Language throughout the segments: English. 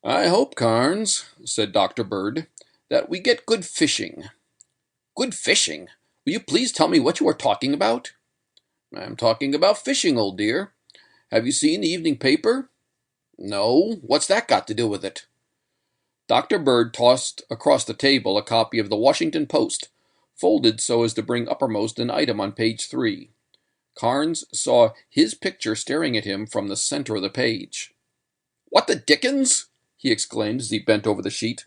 "I hope, Carnes," said Dr. Bird, "that we get good fishing." "Good fishing? Will you please tell me what you are talking about?" "I'm talking about fishing, old dear. Have you seen the evening paper?" "No. What's that got to do with it?" Dr. Bird tossed across the table a copy of the Washington Post, folded so as to bring uppermost an item on page 3. Carnes saw his picture staring at him from the center of the page. "What the dickens?" he exclaimed as he bent over the sheet.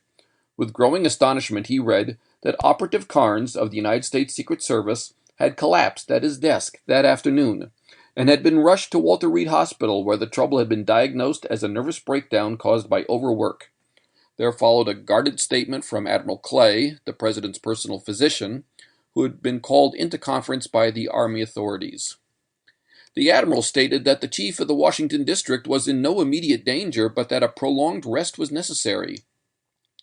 With growing astonishment he read that Operative Carnes of the United States Secret Service had collapsed at his desk that afternoon, and had been rushed to Walter Reed Hospital, where the trouble had been diagnosed as a nervous breakdown caused by overwork. There followed a guarded statement from Admiral Clay, the President's personal physician, who had been called into conference by the Army authorities. The Admiral stated that the chief of the Washington District was in no immediate danger, but that a prolonged rest was necessary.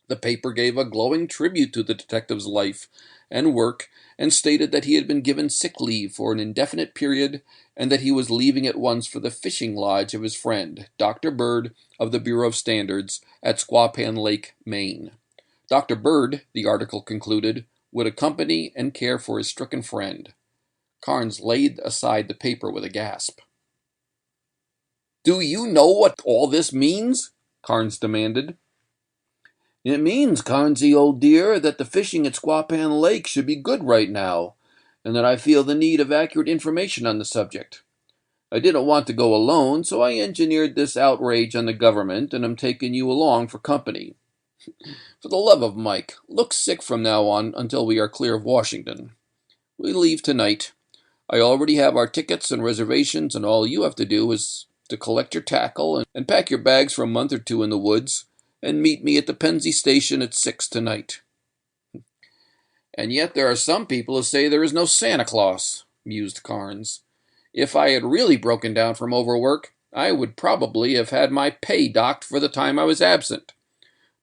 The paper gave a glowing tribute to the detective's life and work, and stated that he had been given sick leave for an indefinite period, and that he was leaving at once for the fishing lodge of his friend, Dr. Bird of the Bureau of Standards, at Squapan Lake, Maine. Dr. Bird, the article concluded, would accompany and care for his stricken friend. Carnes laid aside the paper with a gasp. "Do you know what all this means?" Carnes demanded. "It means, Carnsey, old dear, that the fishing at Squapan Lake should be good right now, and that I feel the need of accurate information on the subject. I didn't want to go alone, so I engineered this outrage on the government, and am taking you along for company. For the love of Mike, look sick from now on until we are clear of Washington. We leave tonight. I already have our tickets and reservations, and all you have to do is to collect your tackle and pack your bags for a month or two in the woods, and meet me at the Pennsy station at 6 tonight." "And yet there are some people who say there is no Santa Claus," mused Carnes. "If I had really broken down from overwork, I would probably have had my pay docked for the time I was absent.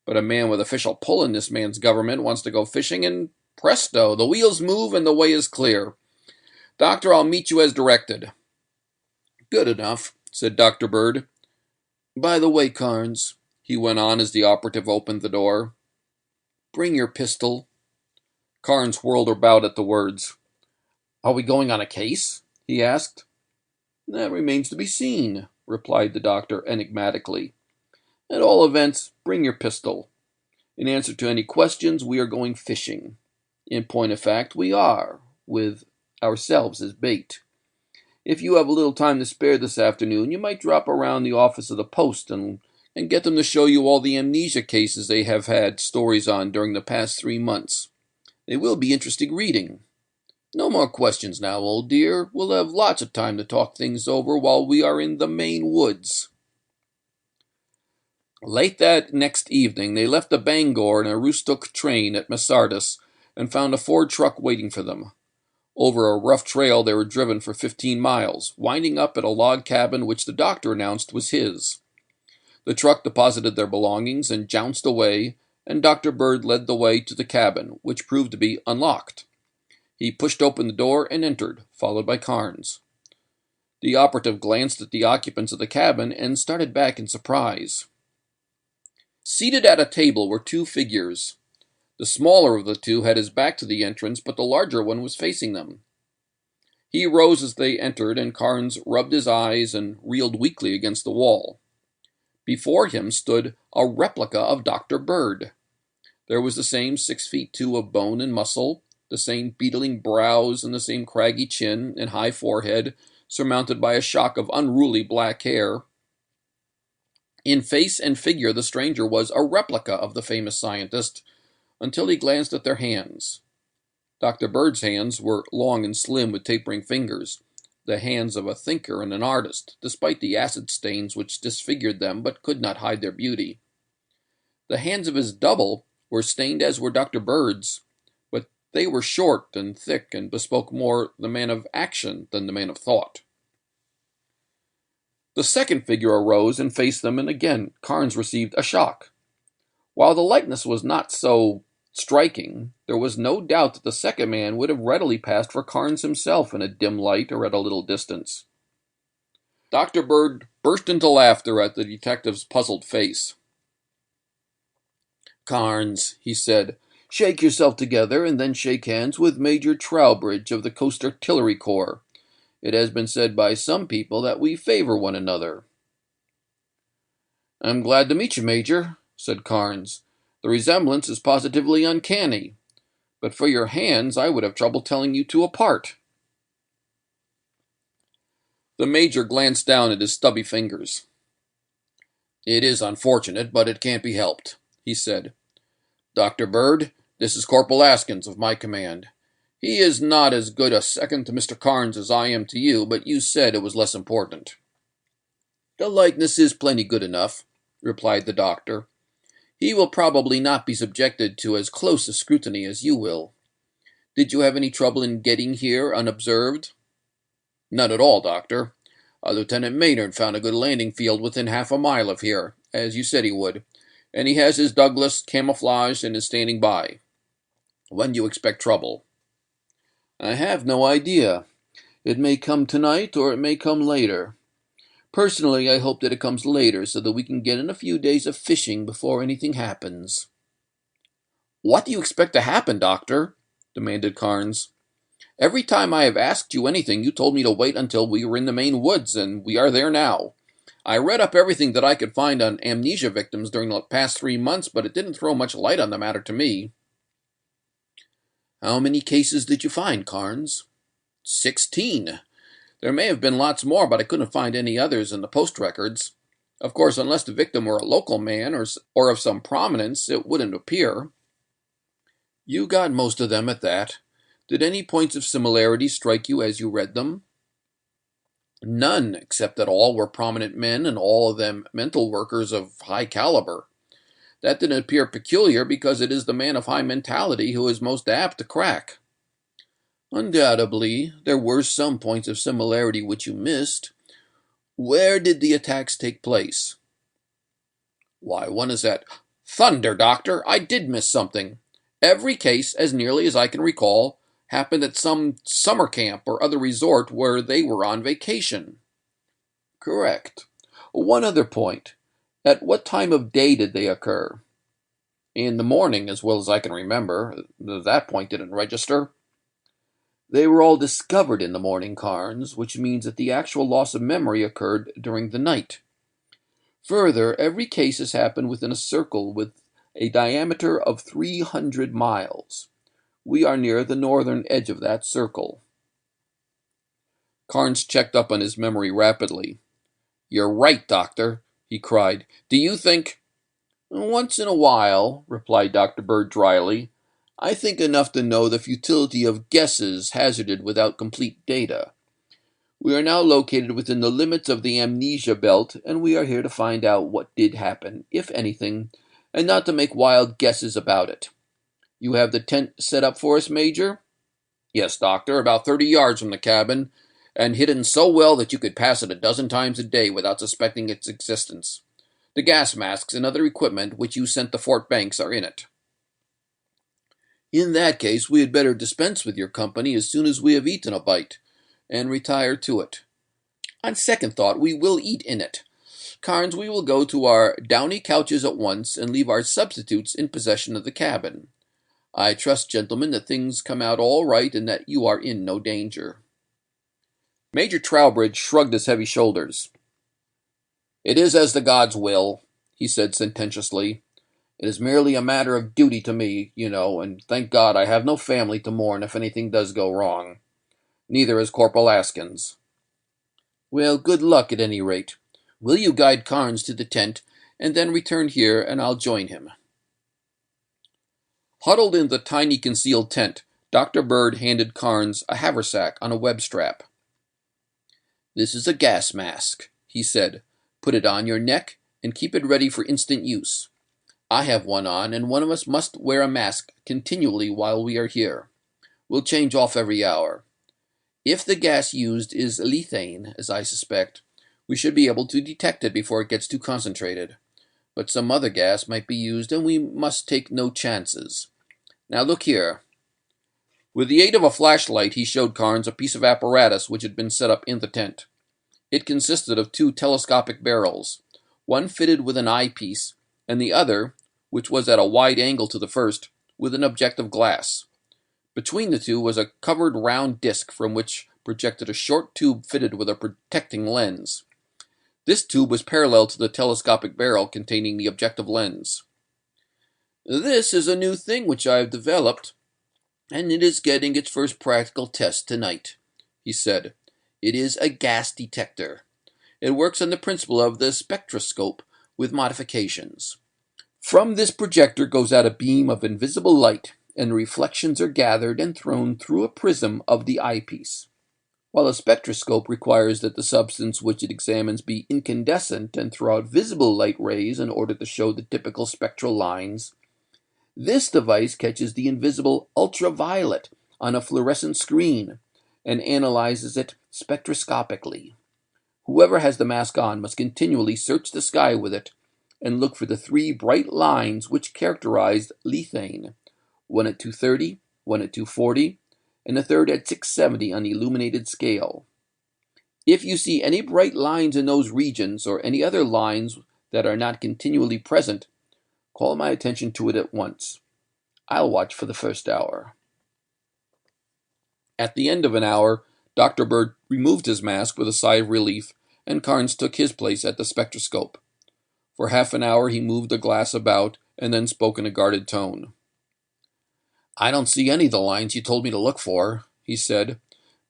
But a man with official pull in this man's government wants to go fishing, and presto, the wheels move and the way is clear. Doctor, I'll meet you as directed." "Good enough," said Dr. Bird. "By the way, Carnes," he went on as the operative opened the door, "bring your pistol." Carnes whirled about at the words. "Are we going on a case?" he asked. "That remains to be seen," replied the doctor enigmatically. "At all events, bring your pistol. In answer to any questions, we are going fishing. In point of fact, we are, with ourselves as bait. If you have a little time to spare this afternoon, you might drop around the office of the Post and get them to show you all the amnesia cases they have had stories on during the past 3 months. They will be interesting reading. No more questions now, old dear. We'll have lots of time to talk things over while we are in the Maine woods." Late that next evening, they left the Bangor in a Aroostook train at Masardis and found a Ford truck waiting for them. Over a rough trail they were driven for 15 miles, winding up at a log cabin which the doctor announced was his. The truck deposited their belongings and jounced away, and Dr. Bird led the way to the cabin, which proved to be unlocked. He pushed open the door and entered, followed by Carnes. The operative glanced at the occupants of the cabin and started back in surprise. Seated at a table were two figures. The smaller of the two had his back to the entrance, but the larger one was facing them. He rose as they entered, and Carnes rubbed his eyes and reeled weakly against the wall. Before him stood a replica of Dr. Bird. There was the same 6'2" of bone and muscle, the same beetling brows and the same craggy chin and high forehead, surmounted by a shock of unruly black hair. In face and figure the stranger was a replica of the famous scientist, until he glanced at their hands. Dr. Bird's hands were long and slim with tapering fingers, the hands of a thinker and an artist, despite the acid stains which disfigured them but could not hide their beauty. The hands of his double were stained as were Dr. Bird's, but they were short and thick and bespoke more the man of action than the man of thought. The second figure arose and faced them, and again Carnes received a shock. While the likeness was not so striking, there was no doubt that the second man would have readily passed for Carnes himself in a dim light or at a little distance. Dr. Bird burst into laughter at the detective's puzzled face. Carnes," he said. "Shake yourself together and then shake hands with Major Trowbridge of the Coast Artillery Corps. It has been said by some people that we favor one another." "I'm glad to meet you, Major," said Carnes. "The resemblance is positively uncanny. But for your hands, I would have trouble telling you two apart." The Major glanced down at his stubby fingers. "It is unfortunate, but it can't be helped," he said. "Dr. Bird, this is Corporal Askins of my command. He is not as good a second to Mr. Carnes as I am to you, but you said it was less important." "The likeness is plenty good enough," replied the doctor. "He will probably not be subjected to as close a scrutiny as you will. Did you have any trouble in getting here unobserved?" "None at all, Doctor. Lieutenant Maynard found a good landing field within half a mile of here, as you said he would, and he has his Douglas camouflaged and is standing by. When do you expect trouble?" "I have no idea. It may come tonight or it may come later. Personally, I hope that it comes later so that we can get in a few days of fishing before anything happens." "What do you expect to happen, Doctor?" demanded Carnes. "Every time I have asked you anything, you told me to wait until we were in the Maine woods, and we are there now. I read up everything that I could find on amnesia victims during the past 3 months, but it didn't throw much light on the matter to me." "How many cases did you find, Carnes?" 16. There may have been lots more, but I couldn't find any others in the post records. Of course, unless the victim were a local man or of some prominence, it wouldn't appear." "You got most of them at that. Did any points of similarity strike you as you read them?" "None, except that all were prominent men and all of them mental workers of high caliber. That didn't appear peculiar because it is the man of high mentality who is most apt to crack." "Undoubtedly, there were some points of similarity which you missed. Where did the attacks take place?" "Why, one is at— Thunder, Doctor! I did miss something. Every case, as nearly as I can recall, happened at some summer camp or other resort where they were on vacation." "Correct. One other point. At what time of day did they occur?" "In the morning, as well as I can remember. That point didn't register." "They were all discovered in the morning, Carnes, which means that the actual loss of memory occurred during the night. Further, every case has happened within a circle with a diameter of 300 miles. We are near the northern edge of that circle." Carnes checked up on his memory rapidly. "You're right, Doctor," he cried. "Do you think—" "Once in a while," replied Dr. Bird dryly, "I think enough to know the futility of guesses hazarded without complete data. We are now located within the limits of the amnesia belt, and we are here to find out what did happen, if anything, and not to make wild guesses about it. You have the tent set up for us, Major?" "Yes, Doctor, about 30 yards from the cabin, and hidden so well that you could pass it a dozen times a day without suspecting its existence. The gas masks and other equipment which you sent to Fort Banks are in it." "In that case, we had better dispense with your company as soon as we have eaten a bite, and retire to it." "On second thought, we will eat in it. Carnes, we will go to our downy couches at once, and leave our substitutes in possession of the cabin. I trust, gentlemen, that things come out all right and that you are in no danger." Major Trowbridge shrugged his heavy shoulders. "It is as the gods will," he said sententiously. "It is merely a matter of duty to me, you know, and thank God I have no family to mourn if anything does go wrong. Neither has Corporal Askins." "Well, good luck at any rate. Will you guide Carnes to the tent, and then return here, and I'll join him." Huddled in the tiny concealed tent, Dr. Bird handed Carnes a haversack on a web strap. "This is a gas mask," he said. "Put it on your neck, and keep it ready for instant use. I have one on, and one of us must wear a mask continually while we are here. We'll change off every hour. If the gas used is lethane, as I suspect, we should be able to detect it before it gets too concentrated. But some other gas might be used, and we must take no chances. Now look here." With the aid of a flashlight, he showed Carnes a piece of apparatus which had been set up in the tent. It consisted of two telescopic barrels, one fitted with an eyepiece, and the other which was at a wide angle to the first, with an objective glass. Between the two was a covered round disc from which projected a short tube fitted with a protecting lens. This tube was parallel to the telescopic barrel containing the objective lens. "This is a new thing which I have developed, and it is getting its first practical test tonight," he said. "It is a gas detector. It works on the principle of the spectroscope, with modifications. From this projector goes out a beam of invisible light, and reflections are gathered and thrown through a prism of the eyepiece. While a spectroscope requires that the substance which it examines be incandescent and throw out visible light rays in order to show the typical spectral lines, this device catches the invisible ultraviolet on a fluorescent screen and analyzes it spectroscopically. Whoever has the mask on must continually search the sky with it and look for the three bright lines which characterize lethane, one at 230, one at 240, and a third at 670 on the illuminated scale. If you see any bright lines in those regions or any other lines that are not continually present, call my attention to it at once. I'll watch for the first hour." At the end of an hour, Dr. Bird removed his mask with a sigh of relief, and Carnes took his place at the spectroscope. For half an hour he moved the glass about, and then spoke in a guarded tone. "I don't see any of the lines you told me to look for," he said,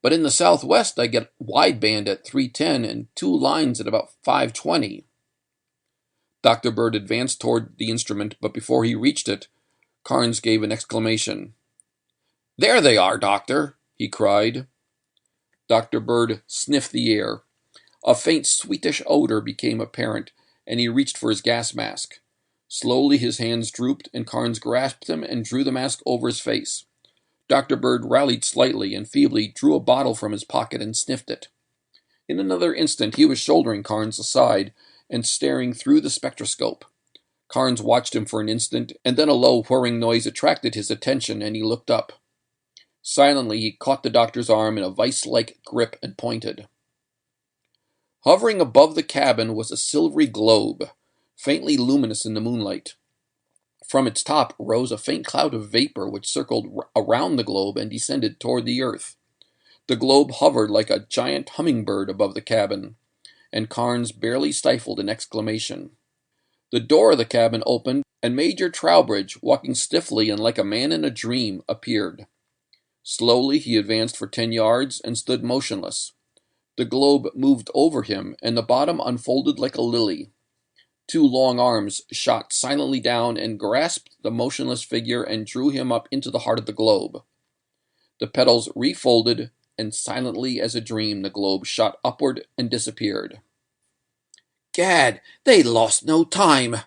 "but in the southwest I get wideband at 310 and two lines at about 520. Dr. Bird advanced toward the instrument, but before he reached it, Carnes gave an exclamation. "There they are, Doctor!" he cried. Dr. Bird sniffed the air. A faint sweetish odor became apparent, and he reached for his gas mask. Slowly his hands drooped, and Carnes grasped him and drew the mask over his face. Dr. Bird rallied slightly and feebly drew a bottle from his pocket and sniffed it. In another instant he was shouldering Carnes aside and staring through the spectroscope. Carnes watched him for an instant, and then a low whirring noise attracted his attention, and he looked up. Silently he caught the doctor's arm in a vice-like grip and pointed. Hovering above the cabin was a silvery globe, faintly luminous in the moonlight. From its top rose a faint cloud of vapor which circled around the globe and descended toward the earth. The globe hovered like a giant hummingbird above the cabin, and Carnes barely stifled an exclamation. The door of the cabin opened, and Major Trowbridge, walking stiffly and like a man in a dream, appeared. Slowly he advanced for 10 yards and stood motionless. The globe moved over him, and the bottom unfolded like a lily. Two long arms shot silently down and grasped the motionless figure and drew him up into the heart of the globe. The petals refolded, and silently as a dream the globe shot upward and disappeared. "Gad, they lost no time,"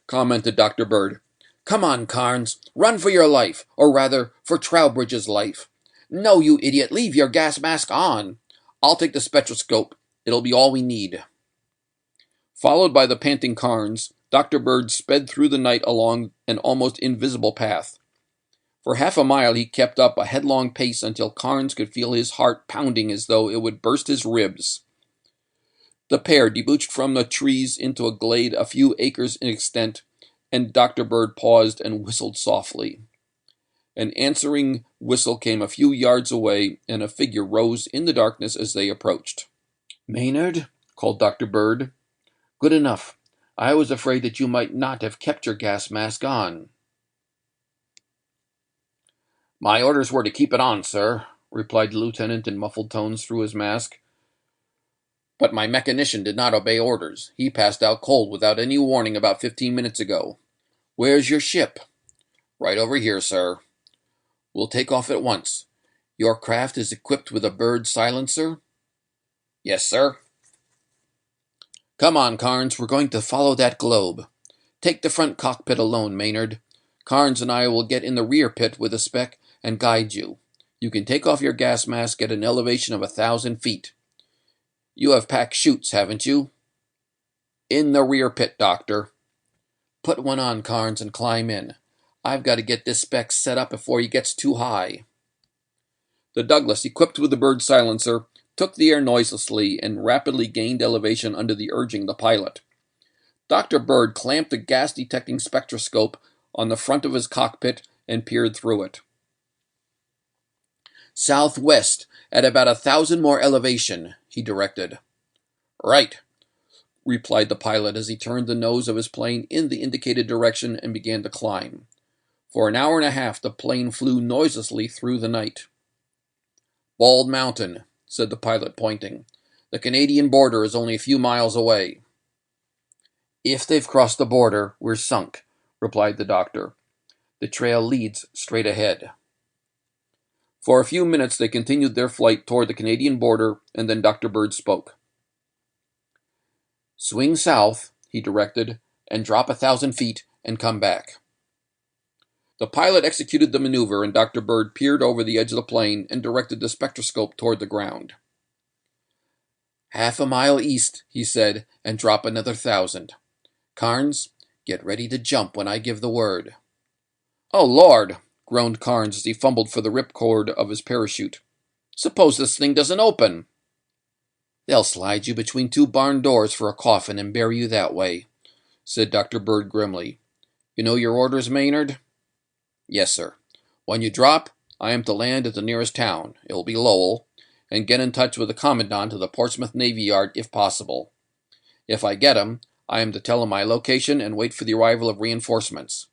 commented Dr. Bird. "Come on, Carnes, run for your life, or rather, for Trowbridge's life. No, you idiot, leave your gas mask on. I'll take the spectroscope. It'll be all we need." Followed by the panting Carnes, Dr. Bird sped through the night along an almost invisible path. For half a mile he kept up a headlong pace until Carnes could feel his heart pounding as though it would burst his ribs. The pair debouched from the trees into a glade a few acres in extent, and Dr. Bird paused and whistled softly. An answering whistle came a few yards away, and a figure rose in the darkness as they approached. "Maynard," called Dr. Bird. "Good enough. I was afraid that you might not have kept your gas mask on." "My orders were to keep it on, sir," replied the lieutenant in muffled tones through his mask. "But my mechanician did not obey orders. He passed out cold without any warning about 15 minutes ago." "Where's your ship?" "Right over here, sir." "We'll take off at once. Your craft is equipped with a bird silencer?" "Yes, sir." "Come on, Carnes, we're going to follow that globe. Take the front cockpit alone, Maynard. Carnes and I will get in the rear pit with the spec and guide you. You can take off your gas mask at an elevation of 1,000 feet. You have packed chutes, haven't you?" "In the rear pit, Doctor." "Put one on, Carnes, and climb in. I've got to get this spec set up before he gets too high." The Douglas, equipped with the bird silencer, took the air noiselessly and rapidly gained elevation under the urging of the pilot. Dr. Bird clamped the gas-detecting spectroscope on the front of his cockpit and peered through it. "Southwest, at about 1,000 more elevation," he directed. "Right," replied the pilot as he turned the nose of his plane in the indicated direction and began to climb. For an hour and a half the plane flew noiselessly through the night. "Bald Mountain," said the pilot, pointing. "The Canadian border is only a few miles away." "If they've crossed the border, we're sunk," replied the doctor. "The trail leads straight ahead." For a few minutes they continued their flight toward the Canadian border, and then Dr. Bird spoke. "Swing south," he directed, "and drop 1,000 feet and come back." The pilot executed the maneuver, and Dr. Bird peered over the edge of the plane and directed the spectroscope toward the ground. "Half a mile east," he said, "and drop another 1,000. Carnes, get ready to jump when I give the word." "Oh, Lord!" groaned Carnes as he fumbled for the ripcord of his parachute. "Suppose this thing doesn't open?" "They'll slide you between two barn doors for a coffin and bury you that way," said Dr. Bird grimly. "You know your orders, Maynard?" "Yes, sir. When you drop, I am to land at the nearest town, it will be Lowell, and get in touch with the commandant of the Portsmouth Navy Yard if possible. If I get him, I am to tell him my location and wait for the arrival of reinforcements.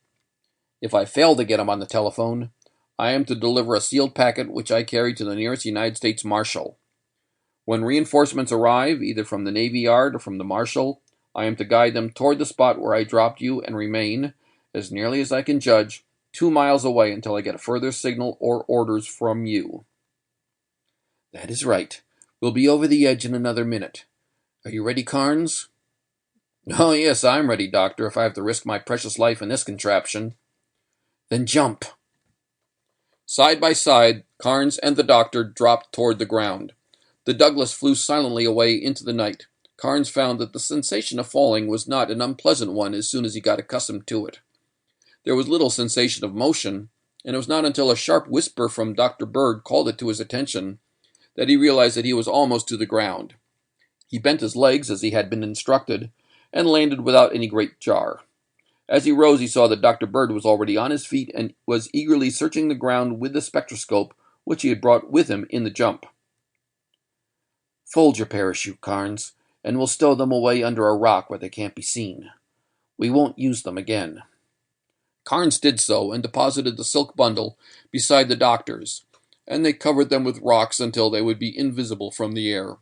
If I fail to get him on the telephone, I am to deliver a sealed packet which I carry to the nearest United States Marshal. When reinforcements arrive, either from the Navy Yard or from the Marshal, I am to guide them toward the spot where I dropped you and remain, as nearly as I can judge, 2 miles away until I get a further signal or orders from you." "That is right. We'll be over the edge in another minute. Are you ready, Carnes?" "Oh, yes, I'm ready, Doctor, if I have to risk my precious life in this contraption." "Then jump." Side by side, Carnes and the doctor dropped toward the ground. The Douglas flew silently away into the night. Carnes found that the sensation of falling was not an unpleasant one as soon as he got accustomed to it. There was little sensation of motion, and it was not until a sharp whisper from Dr. Bird called it to his attention that he realized that he was almost to the ground. He bent his legs as he had been instructed, and landed without any great jar. As he rose, he saw that Dr. Bird was already on his feet and was eagerly searching the ground with the spectroscope which he had brought with him in the jump. "Fold your parachute, Carnes, and we'll stow them away under a rock where they can't be seen. We won't use them again." Carnes did so and deposited the silk bundle beside the doctor's, and they covered them with rocks until they would be invisible from the air.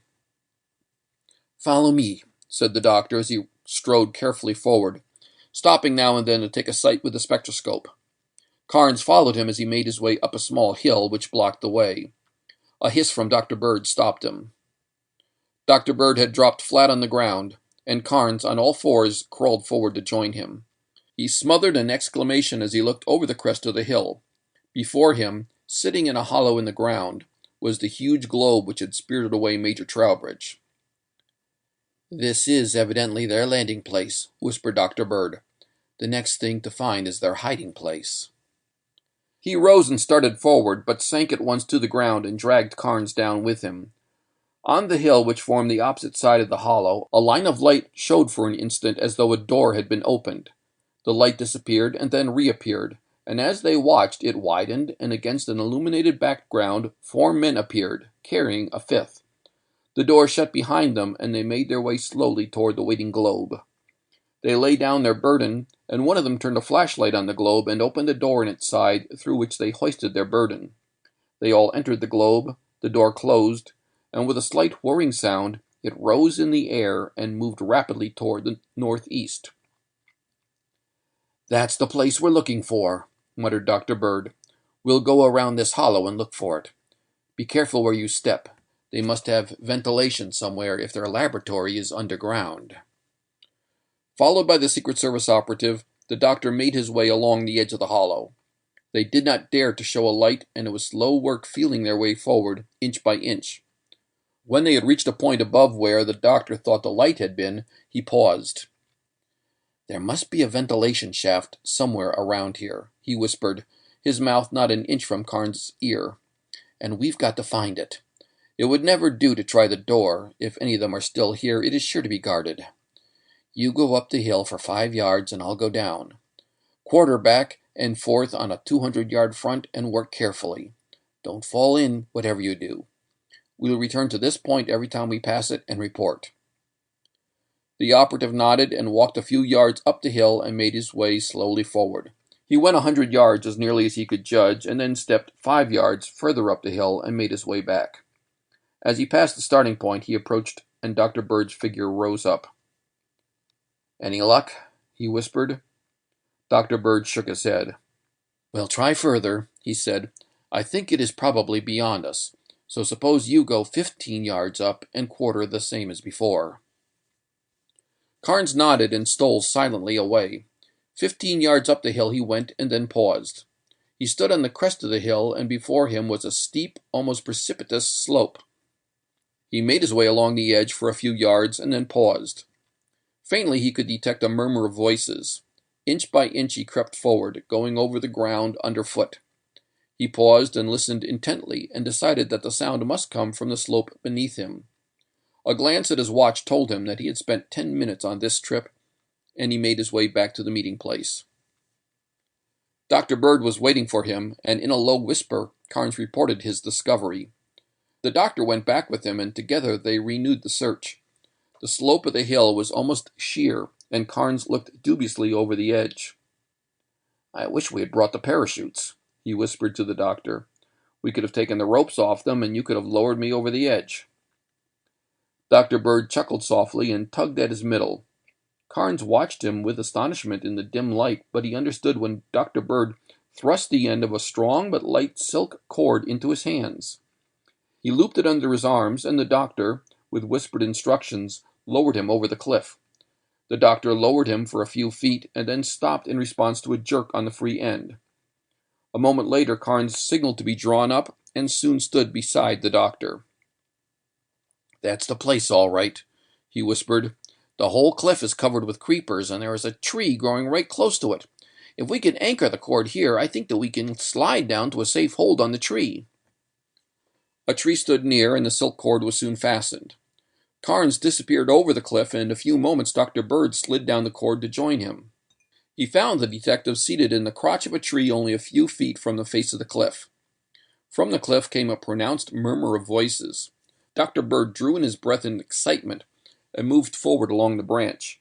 "Follow me," said the doctor as he strode carefully forward, stopping now and then to take a sight with the spectroscope. Carnes followed him as he made his way up a small hill which blocked the way. A hiss from Dr. Bird stopped him. Dr. Bird had dropped flat on the ground, and Carnes, on all fours, crawled forward to join him. He smothered an exclamation as he looked over the crest of the hill. Before him, sitting in a hollow in the ground, was the huge globe which had spirited away Major Trowbridge. "This is evidently their landing place," whispered Dr. Bird. "The next thing to find is their hiding place." He rose and started forward, but sank at once to the ground and dragged Carnes down with him. On the hill which formed the opposite side of the hollow, a line of light showed for an instant as though a door had been opened. The light disappeared and then reappeared, and as they watched, it widened, and against an illuminated background 4 men appeared, carrying a fifth. The door shut behind them, and they made their way slowly toward the waiting globe. They laid down their burden, and one of them turned a flashlight on the globe and opened a door in its side through which they hoisted their burden. They all entered the globe, the door closed, and with a slight whirring sound, it rose in the air and moved rapidly toward the northeast. "That's the place we're looking for," muttered Dr. Bird. "We'll go around this hollow and look for it. Be careful where you step. They must have ventilation somewhere if their laboratory is underground." Followed by the Secret Service operative, the doctor made his way along the edge of the hollow. They did not dare to show a light, and it was slow work feeling their way forward, inch by inch. When they had reached a point above where the doctor thought the light had been, he paused. "There must be a ventilation shaft somewhere around here," he whispered, his mouth not an inch from Carnes' ear. "And we've got to find it. It would never do to try the door. If any of them are still here, it is sure to be guarded. You go up the hill for 5 yards, and I'll go down. Quarter back and forth on a 200-yard front and work carefully. Don't fall in, whatever you do. We'll return to this point every time we pass it and report." The operative nodded and walked a few yards up the hill and made his way slowly forward. He went 100 yards as nearly as he could judge, and then stepped 5 yards further up the hill and made his way back. As he passed the starting point, he approached, and Dr. Bird's figure rose up. "Any luck?" he whispered. Dr. Bird shook his head. "We'll try further," he said. "I think it is probably beyond us, so suppose you go 15 yards up and quarter the same as before." Carnes nodded and stole silently away. 15 yards up the hill he went and then paused. He stood on the crest of the hill, and before him was a steep, almost precipitous slope. He made his way along the edge for a few yards and then paused. Faintly he could detect a murmur of voices. Inch by inch he crept forward, going over the ground underfoot. He paused and listened intently, and decided that the sound must come from the slope beneath him. A glance at his watch told him that he had spent 10 minutes on this trip, and he made his way back to the meeting place. Dr. Bird was waiting for him, and in a low whisper, Carnes reported his discovery. The doctor went back with him, and together they renewed the search. The slope of the hill was almost sheer, and Carnes looked dubiously over the edge. "I wish we had brought the parachutes," he whispered to the doctor. "We could have taken the ropes off them, and you could have lowered me over the edge." Dr. Bird chuckled softly and tugged at his middle. Carnes watched him with astonishment in the dim light, but he understood when Dr. Bird thrust the end of a strong but light silk cord into his hands. He looped it under his arms, and the doctor, with whispered instructions, lowered him over the cliff. The doctor lowered him for a few feet, and then stopped in response to a jerk on the free end. A moment later, Carnes signaled to be drawn up, and soon stood beside the doctor. "That's the place, all right," he whispered. "The whole cliff is covered with creepers, and there is a tree growing right close to it. If we can anchor the cord here, I think that we can slide down to a safe hold on the tree." A tree stood near, and the silk cord was soon fastened. Carnes disappeared over the cliff, and in a few moments Dr. Bird slid down the cord to join him. He found the detective seated in the crotch of a tree only a few feet from the face of the cliff. From the cliff came a pronounced murmur of voices. Dr. Bird drew in his breath in excitement and moved forward along the branch.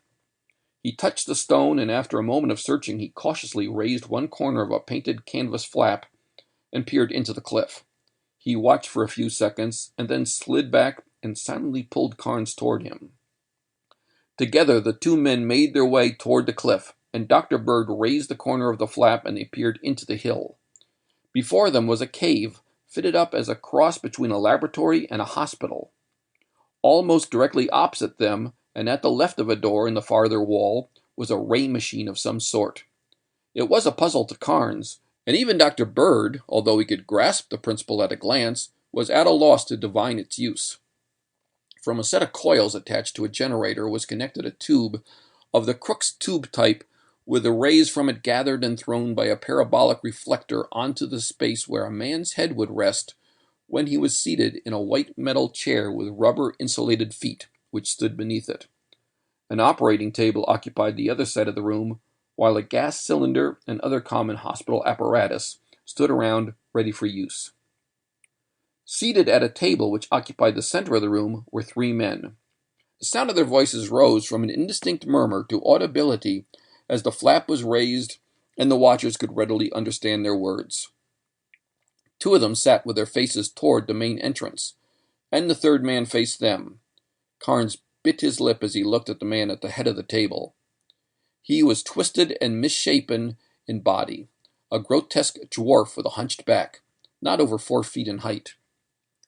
He touched the stone, and after a moment of searching, he cautiously raised one corner of a painted canvas flap and peered into the cliff. He watched for a few seconds, and then slid back and silently pulled Carnes toward him. Together, the two men made their way toward the cliff, and Dr. Bird raised the corner of the flap, and they peered into the hill. Before them was a cave, fitted up as a cross between a laboratory and a hospital. Almost directly opposite them, and at the left of a door in the farther wall, was a ray machine of some sort. It was a puzzle to Carnes, and even Dr. Bird, although he could grasp the principle at a glance, was at a loss to divine its use. From a set of coils attached to a generator was connected a tube of the Crookes tube type, with the rays from it gathered and thrown by a parabolic reflector onto the space where a man's head would rest when he was seated in a white metal chair with rubber-insulated feet, which stood beneath it. An operating table occupied the other side of the room, while a gas cylinder and other common hospital apparatus stood around ready for use. Seated at a table which occupied the center of the room were three men. The sound of their voices rose from an indistinct murmur to audibility as the flap was raised, and the watchers could readily understand their words. Two of them sat with their faces toward the main entrance, and the third man faced them. Carnes bit his lip as he looked at the man at the head of the table. He was twisted and misshapen in body, a grotesque dwarf with a hunched back, not over 4 feet in height.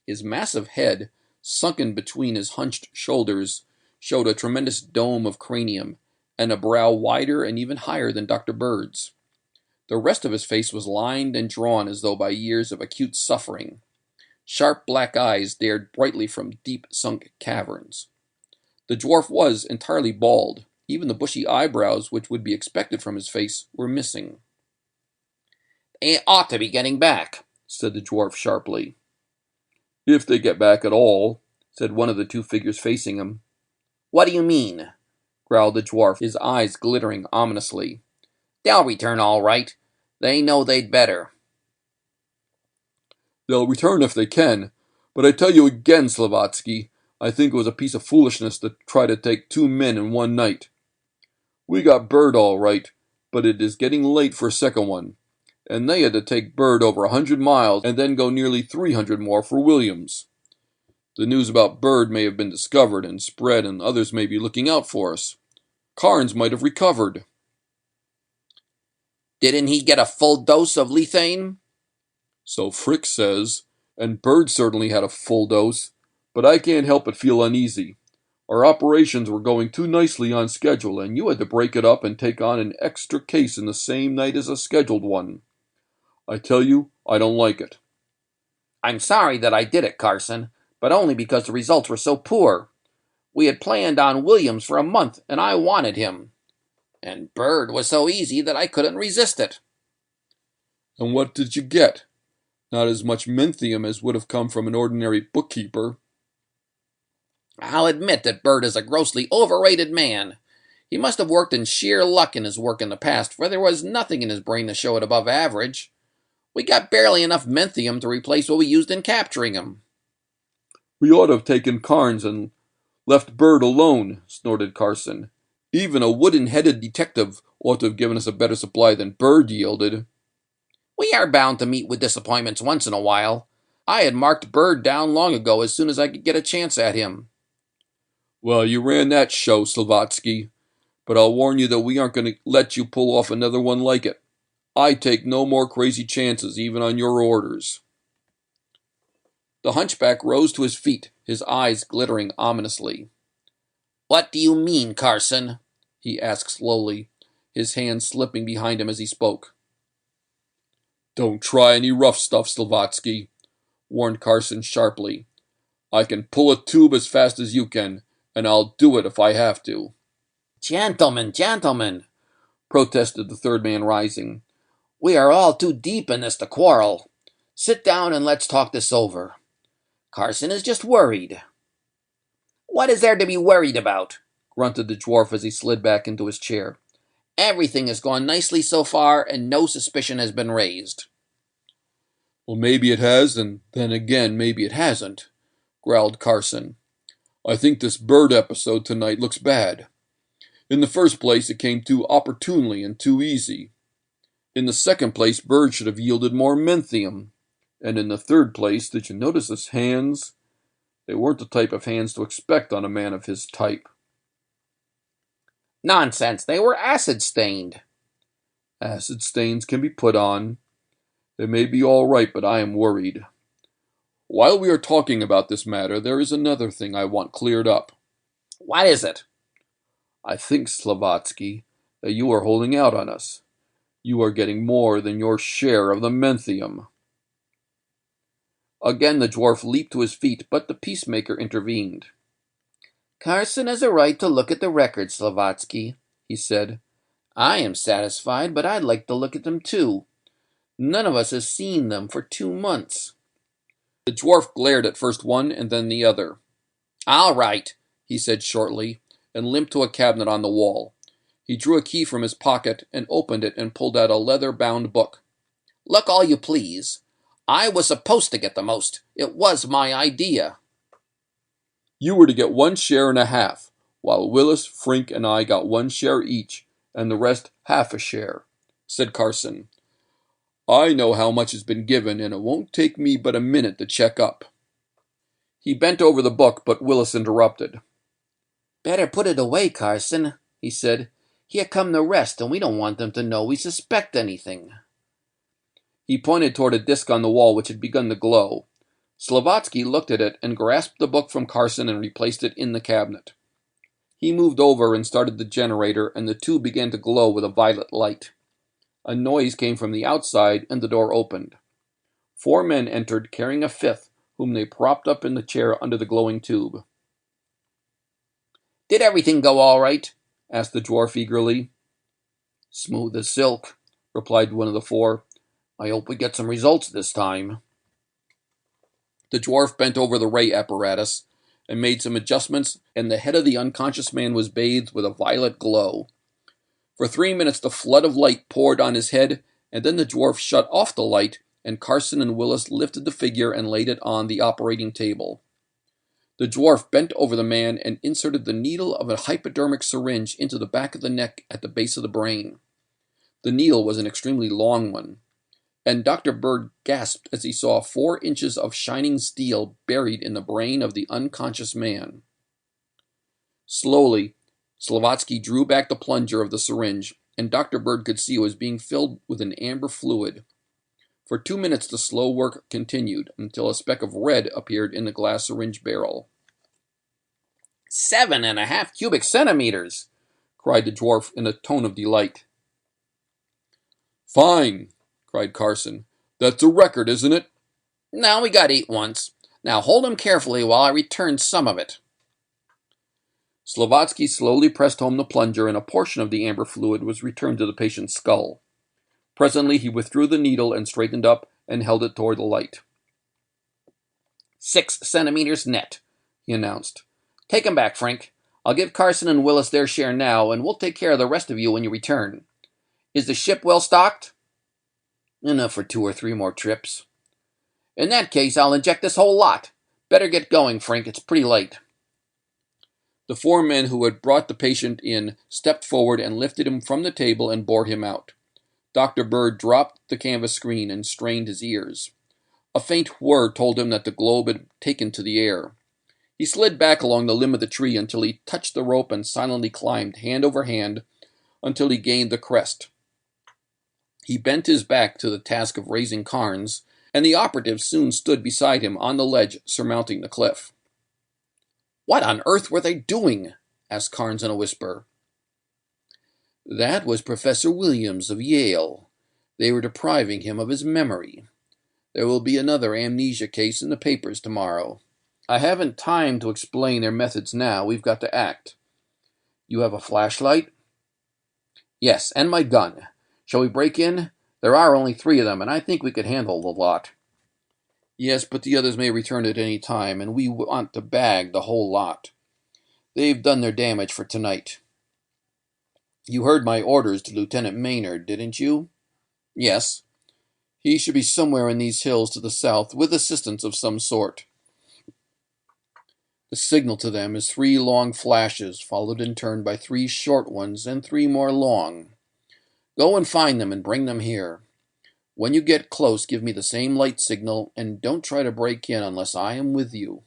His massive head, sunken between his hunched shoulders, showed a tremendous dome of cranium, and a brow wider and even higher than Dr. Bird's. The rest of his face was lined and drawn as though by years of acute suffering. Sharp black eyes stared brightly from deep-sunk caverns. The dwarf was entirely bald. Even the bushy eyebrows, which would be expected from his face, were missing. "They ought to be getting back," said the dwarf sharply. "If they get back at all," said one of the two figures facing him. "What do you mean?" growled the dwarf, his eyes glittering ominously. They'll return all right. They know they'd better. They'll return if they can, but I tell you again, Slavatsky, I think it was a piece of foolishness to try to take 2 men in one night. We got Bird all right, but it is getting late for a second one, and they had to take Bird over 100 miles and then go nearly 300 more for Williams. The news about Bird may have been discovered and spread, and others may be looking out for us. Carnes might have recovered. Didn't he get a full dose of lethane? So Frick says, and Bird certainly had a full dose, but I can't help but feel uneasy. Our operations were going too nicely on schedule, and you had to break it up and take on an extra case in the same night as a scheduled one. I tell you, I don't like it. I'm sorry that I did it, Carson, but only because the results were so poor. We had planned on Williams for a month, and I wanted him. And Bird was so easy that I couldn't resist it. And what did you get? Not as much menthium as would have come from an ordinary bookkeeper. I'll admit that Bird is a grossly overrated man. He must have worked in sheer luck in his work in the past, for there was nothing in his brain to show it above average. We got barely enough menthium to replace what we used in capturing him. We ought to have taken Carnes and left Bird alone, snorted Carson. Even a wooden-headed detective ought to have given us a better supply than Bird yielded. We are bound to meet with disappointments once in a while. I had marked Bird down long ago as soon as I could get a chance at him. Well, you ran that show, Slavatsky, but I'll warn you that we aren't going to let you pull off another one like it. I take no more crazy chances, even on your orders. The hunchback rose to his feet, his eyes glittering ominously. What do you mean, Carson? He asked slowly, his hands slipping behind him as he spoke. Don't try any rough stuff, Slavatsky, warned Carson sharply. I can pull a tube as fast as you can, and I'll do it if I have to. Gentlemen, protested the third man, rising. We are all too deep in this to quarrel. Sit down and let's talk this over. Carson is just worried. What is there to be worried about? Grunted the dwarf as he slid back into his chair. Everything has gone nicely so far, and no suspicion has been raised. Well, maybe it has, and then again, maybe it hasn't, growled Carson. I think this Bird episode tonight looks bad. In the first place, it came too opportunely and too easy. In the second place, Bird should have yielded more menthium. And in the third place, did you notice his hands? They weren't the type of hands to expect on a man of his type. Nonsense, they were acid-stained. Acid stains can be put on. They may be all right, but I am worried. While we are talking about this matter, there is another thing I want cleared up. What is it? I think, Slavatsky, that you are holding out on us. You are getting more than your share of the menthium. Again the dwarf leaped to his feet, but the peacemaker intervened. Carson has a right to look at the records, Slavatsky, he said. I am satisfied, but I'd like to look at them too. None of us has seen them for 2 months. The dwarf glared at first one and then the other. All right, he said shortly, and limped to a cabinet on the wall. He drew a key from his pocket and opened it and pulled out a leather-bound book. Look all you please. I was supposed to get the most. It was my idea. You were to get 1 share and a half, while Willis, Frink, and I got 1 share each, and the rest half a share, said Carson. I know how much has been given, and it won't take me but a minute to check up. He bent over the book, but Willis interrupted. Better put it away, Carson, he said. Here come the rest, and we don't want them to know we suspect anything. He pointed toward a disc on the wall which had begun to glow. Slavatsky looked at it and grasped the book from Carson and replaced it in the cabinet. He moved over and started the generator, and the tube began to glow with a violet light. A noise came from the outside, and the door opened. 4 men entered, carrying a 5th, whom they propped up in the chair under the glowing tube. Did everything go all right? Asked the dwarf eagerly. Smooth as silk, replied one of the 4. I hope we get some results this time. The dwarf bent over the ray apparatus and made some adjustments, and the head of the unconscious man was bathed with a violet glow. For 3 minutes the flood of light poured on his head, and then the dwarf shut off the light, and Carson and Willis lifted the figure and laid it on the operating table. The dwarf bent over the man and inserted the needle of a hypodermic syringe into the back of the neck at the base of the brain. The needle was an extremely long one, and Dr. Bird gasped as he saw 4 inches of shining steel buried in the brain of the unconscious man. Slowly, Slavatsky drew back the plunger of the syringe, and Dr. Bird could see it was being filled with an amber fluid. For 2 minutes the slow work continued, until a speck of red appeared in the glass syringe barrel. 7.5 cubic centimeters! Cried the dwarf in a tone of delight. Fine! Cried Carson. That's a record, isn't it? No, we got 8 once. Now hold him carefully while I return some of it. Slavatsky slowly pressed home the plunger, and a portion of the amber fluid was returned to the patient's skull. Presently he withdrew the needle and straightened up and held it toward the light. 6 centimeters net, he announced. Take 'em back, Frank. I'll give Carson and Willis their share now, and we'll take care of the rest of you when you return. Is the ship well stocked? Enough for 2 or 3 more trips. In that case, I'll inject this whole lot. Better get going, Frank. It's pretty late. The 4 men who had brought the patient in stepped forward and lifted him from the table and bore him out. Dr. Bird dropped the canvas screen and strained his ears. A faint whir told him that the globe had taken to the air. He slid back along the limb of the tree until he touched the rope and silently climbed, hand over hand, until he gained the crest. He bent his back to the task of raising Carnes, and the operative soon stood beside him on the ledge surmounting the cliff. What on earth were they doing? Asked Carnes in a whisper. That was Professor Williams of Yale. They were depriving him of his memory. There will be another amnesia case in the papers tomorrow. I haven't time to explain their methods now. We've got to act. You have a flashlight? Yes, and my gun. Shall we break in? There are only 3 of them, and I think we could handle the lot. Yes, but the others may return at any time, and we want to bag the whole lot. They've done their damage for tonight. You heard my orders to Lieutenant Maynard, didn't you? Yes. He should be somewhere in these hills to the south, with assistance of some sort. The signal to them is 3 long flashes, followed in turn by 3 short ones, and 3 more long. Go and find them and bring them here. When you get close, give me the same light signal, and don't try to break in unless I am with you.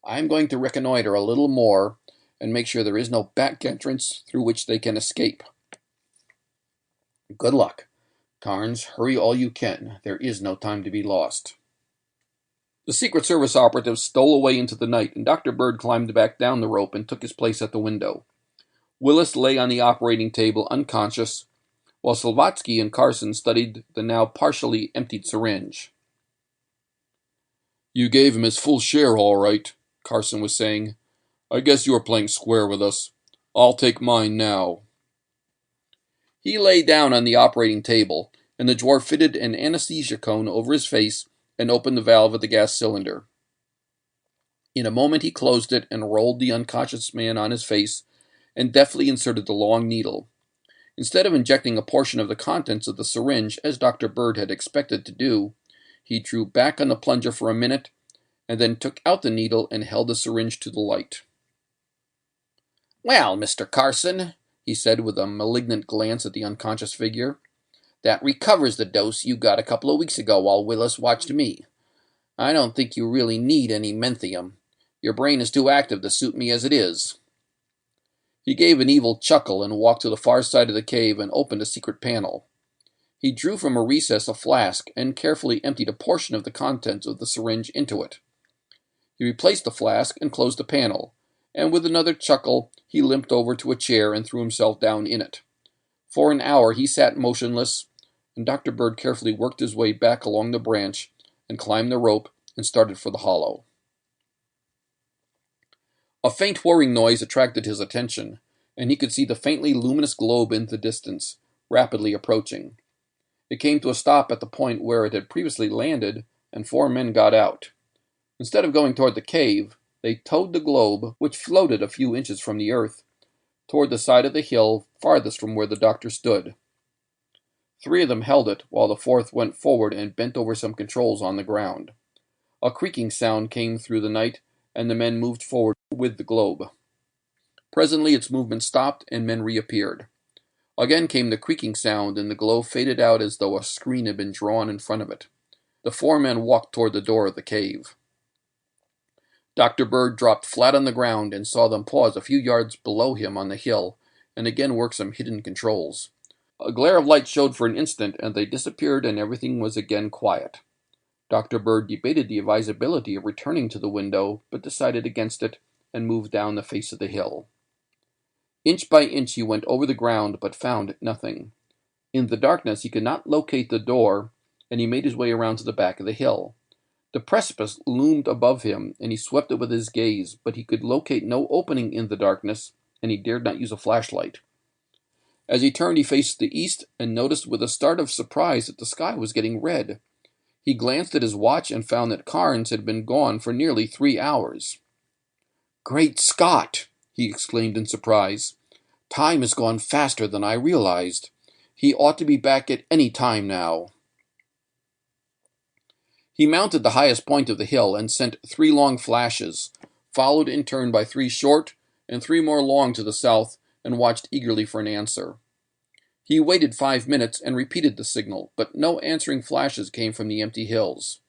I am going to reconnoiter a little more, and make sure there is no back entrance through which they can escape. Good luck. Carnes, hurry all you can. There is no time to be lost. The Secret Service operative stole away into the night, and Dr. Bird climbed back down the rope and took his place at the window. Willis lay on the operating table unconscious, while Slavatsky and Carson studied the now partially emptied syringe. You gave him his full share, all right, Carson was saying. I guess you are playing square with us. I'll take mine now. He lay down on the operating table, and the dwarf fitted an anesthesia cone over his face and opened the valve of the gas cylinder. In a moment he closed it and rolled the unconscious man on his face and deftly inserted the long needle. Instead of injecting a portion of the contents of the syringe, as Dr. Bird had expected to do, he drew back on the plunger for a minute and then took out the needle and held the syringe to the light. Well, Mr. Carson, he said with a malignant glance at the unconscious figure, that recovers the dose you got a couple of weeks ago while Willis watched me. I don't think you really need any menthium. Your brain is too active to suit me as it is. He gave an evil chuckle and walked to the far side of the cave and opened a secret panel. He drew from a recess a flask and carefully emptied a portion of the contents of the syringe into it. He replaced the flask and closed the panel, and with another chuckle he limped over to a chair and threw himself down in it. For an hour he sat motionless, and Dr. Bird carefully worked his way back along the branch and climbed the rope and started for the hollow. A faint whirring noise attracted his attention, and he could see the faintly luminous globe in the distance, rapidly approaching. It came to a stop at the point where it had previously landed, and 4 men got out. Instead of going toward the cave, they towed the globe, which floated a few inches from the earth, toward the side of the hill farthest from where the doctor stood. 3 of them held it, while the 4th went forward and bent over some controls on the ground. A creaking sound came through the night, and the men moved forward with the globe. Presently its movement stopped, and men reappeared. Again came the creaking sound, and the globe faded out as though a screen had been drawn in front of it. The 4 men walked toward the door of the cave. Dr. Bird dropped flat on the ground and saw them pause a few yards below him on the hill and again work some hidden controls. A glare of light showed for an instant, and they disappeared, and everything was again quiet. Dr. Bird debated the advisability of returning to the window, but decided against it and moved down the face of the hill. Inch by inch he went over the ground, but found nothing. In the darkness he could not locate the door, and he made his way around to the back of the hill. The precipice loomed above him, and he swept it with his gaze, but he could locate no opening in the darkness, and he dared not use a flashlight. As he turned, he faced the east and noticed with a start of surprise that the sky was getting red. He glanced at his watch and found that Carnes had been gone for nearly 3 hours. "Great Scott!" he exclaimed in surprise. "Time has gone faster than I realized. He ought to be back at any time now." He mounted the highest point of the hill and sent 3 long flashes, followed in turn by 3 short and 3 more long to the south, and watched eagerly for an answer. He waited 5 minutes and repeated the signal, but no answering flashes came from the empty hills.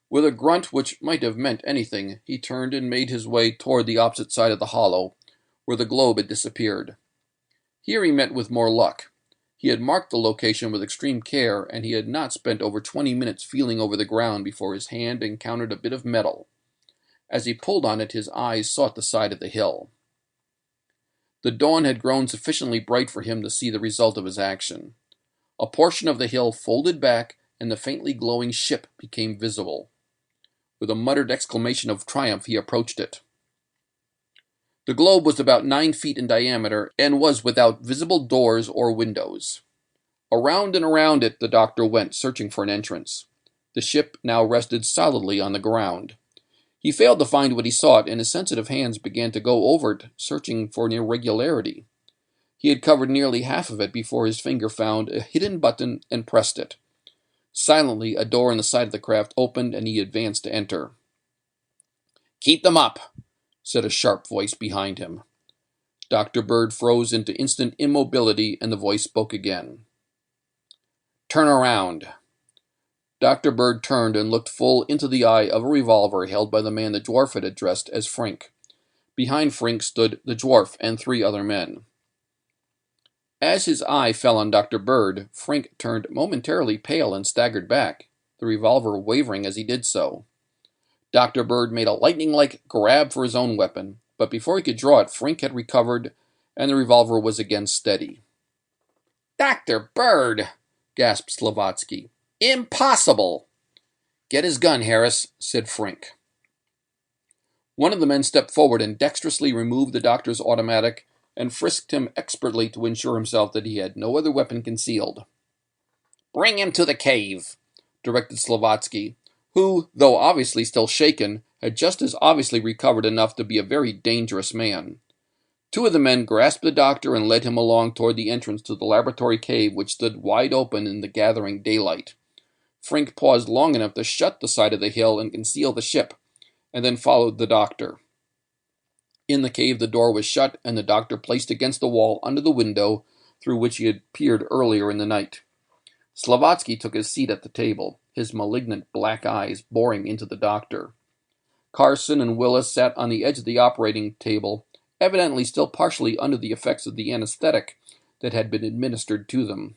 With a grunt which might have meant anything, he turned and made his way toward the opposite side of the hollow, where the globe had disappeared. Here he met with more luck. He had marked the location with extreme care, and he had not spent over 20 minutes feeling over the ground before his hand encountered a bit of metal. As he pulled on it, his eyes sought the side of the hill. The dawn had grown sufficiently bright for him to see the result of his action. A portion of the hill folded back, and the faintly glowing ship became visible. With a muttered exclamation of triumph, he approached it. The globe was about 9 feet in diameter, and was without visible doors or windows. Around and around it the doctor went, searching for an entrance. The ship now rested solidly on the ground. He failed to find what he sought, and his sensitive hands began to go over it, searching for an irregularity. He had covered nearly half of it before his finger found a hidden button and pressed it. Silently, a door in the side of the craft opened, and he advanced to enter. "Keep them up," said a sharp voice behind him. Dr. Bird froze into instant immobility, and the voice spoke again. "Turn around." Dr. Bird turned and looked full into the eye of a revolver held by the man the dwarf had addressed as Frink. Behind Frink stood the dwarf and 3 other men. As his eye fell on Dr. Bird, Frink turned momentarily pale and staggered back, the revolver wavering as he did so. Dr. Bird made a lightning-like grab for his own weapon, but before he could draw it, Frink had recovered, and the revolver was again steady. "Dr. Bird!" gasped Slavatsky. "Impossible!" "Get his gun, Harris," said Frink. One of the men stepped forward and dexterously removed the doctor's automatic and frisked him expertly to ensure himself that he had no other weapon concealed. "Bring him to the cave," directed Slavatsky, who, though obviously still shaken, had just as obviously recovered enough to be a very dangerous man. 2 of the men grasped the doctor and led him along toward the entrance to the laboratory cave, which stood wide open in the gathering daylight. Frink paused long enough to shut the side of the hill and conceal the ship, and then followed the doctor. In the cave the door was shut, and the doctor placed against the wall under the window through which he had peered earlier in the night. Slavatsky took his seat at the table, his malignant black eyes boring into the doctor. Carson and Willis sat on the edge of the operating table, evidently still partially under the effects of the anesthetic that had been administered to them.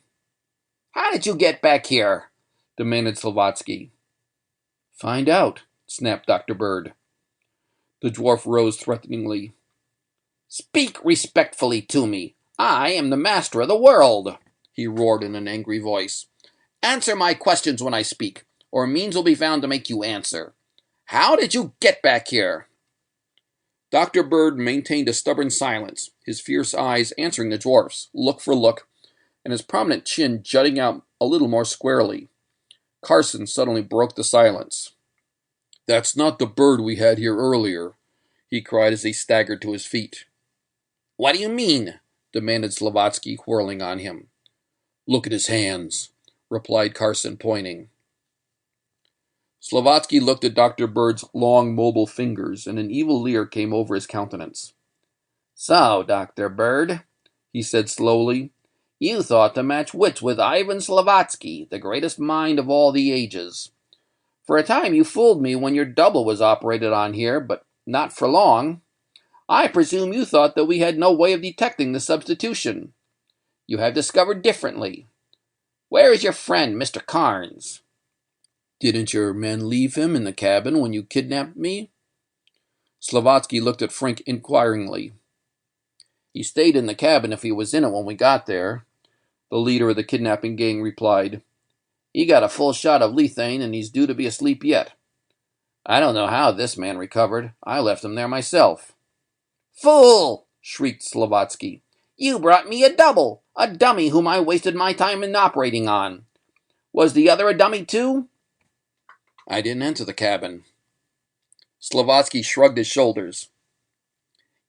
"How did you get back here?" demanded Slavatsky. "Find out," snapped Dr. Bird. The dwarf rose threateningly. "Speak respectfully to me. I am the master of the world," he roared in an angry voice. "Answer my questions when I speak, or means will be found to make you answer. How did you get back here?" Dr. Bird maintained a stubborn silence, his fierce eyes answering the dwarf's, look for look, and his prominent chin jutting out a little more squarely. Carson suddenly broke the silence. "That's not the Bird we had here earlier," he cried as he staggered to his feet. What do you mean? Demanded Slavatsky, whirling on him. Look at his hands, replied Carson, pointing. Slavatsky looked at Dr. Bird's long, mobile fingers, and an evil leer came over his countenance. So, Dr. Bird, he said slowly, you thought to match wits with Ivan Slavatsky, the greatest mind of all the ages. For a time you fooled me when your double was operated on here, but not for long. I presume you thought that we had no way of detecting the substitution. You have discovered differently. Where is your friend, Mr. Carnes? Didn't your men leave him in the cabin when you kidnapped me? Slavatsky looked at Frink inquiringly. He stayed in the cabin if he was in it when we got there, the leader of the kidnapping gang replied. He got a full shot of lethane and he's due to be asleep yet. I don't know how this man recovered. I left him there myself. Fool! Shrieked Slavatsky. You brought me a double, a dummy whom I wasted my time in operating on. Was the other a dummy too? I didn't enter the cabin. Slavatsky shrugged his shoulders.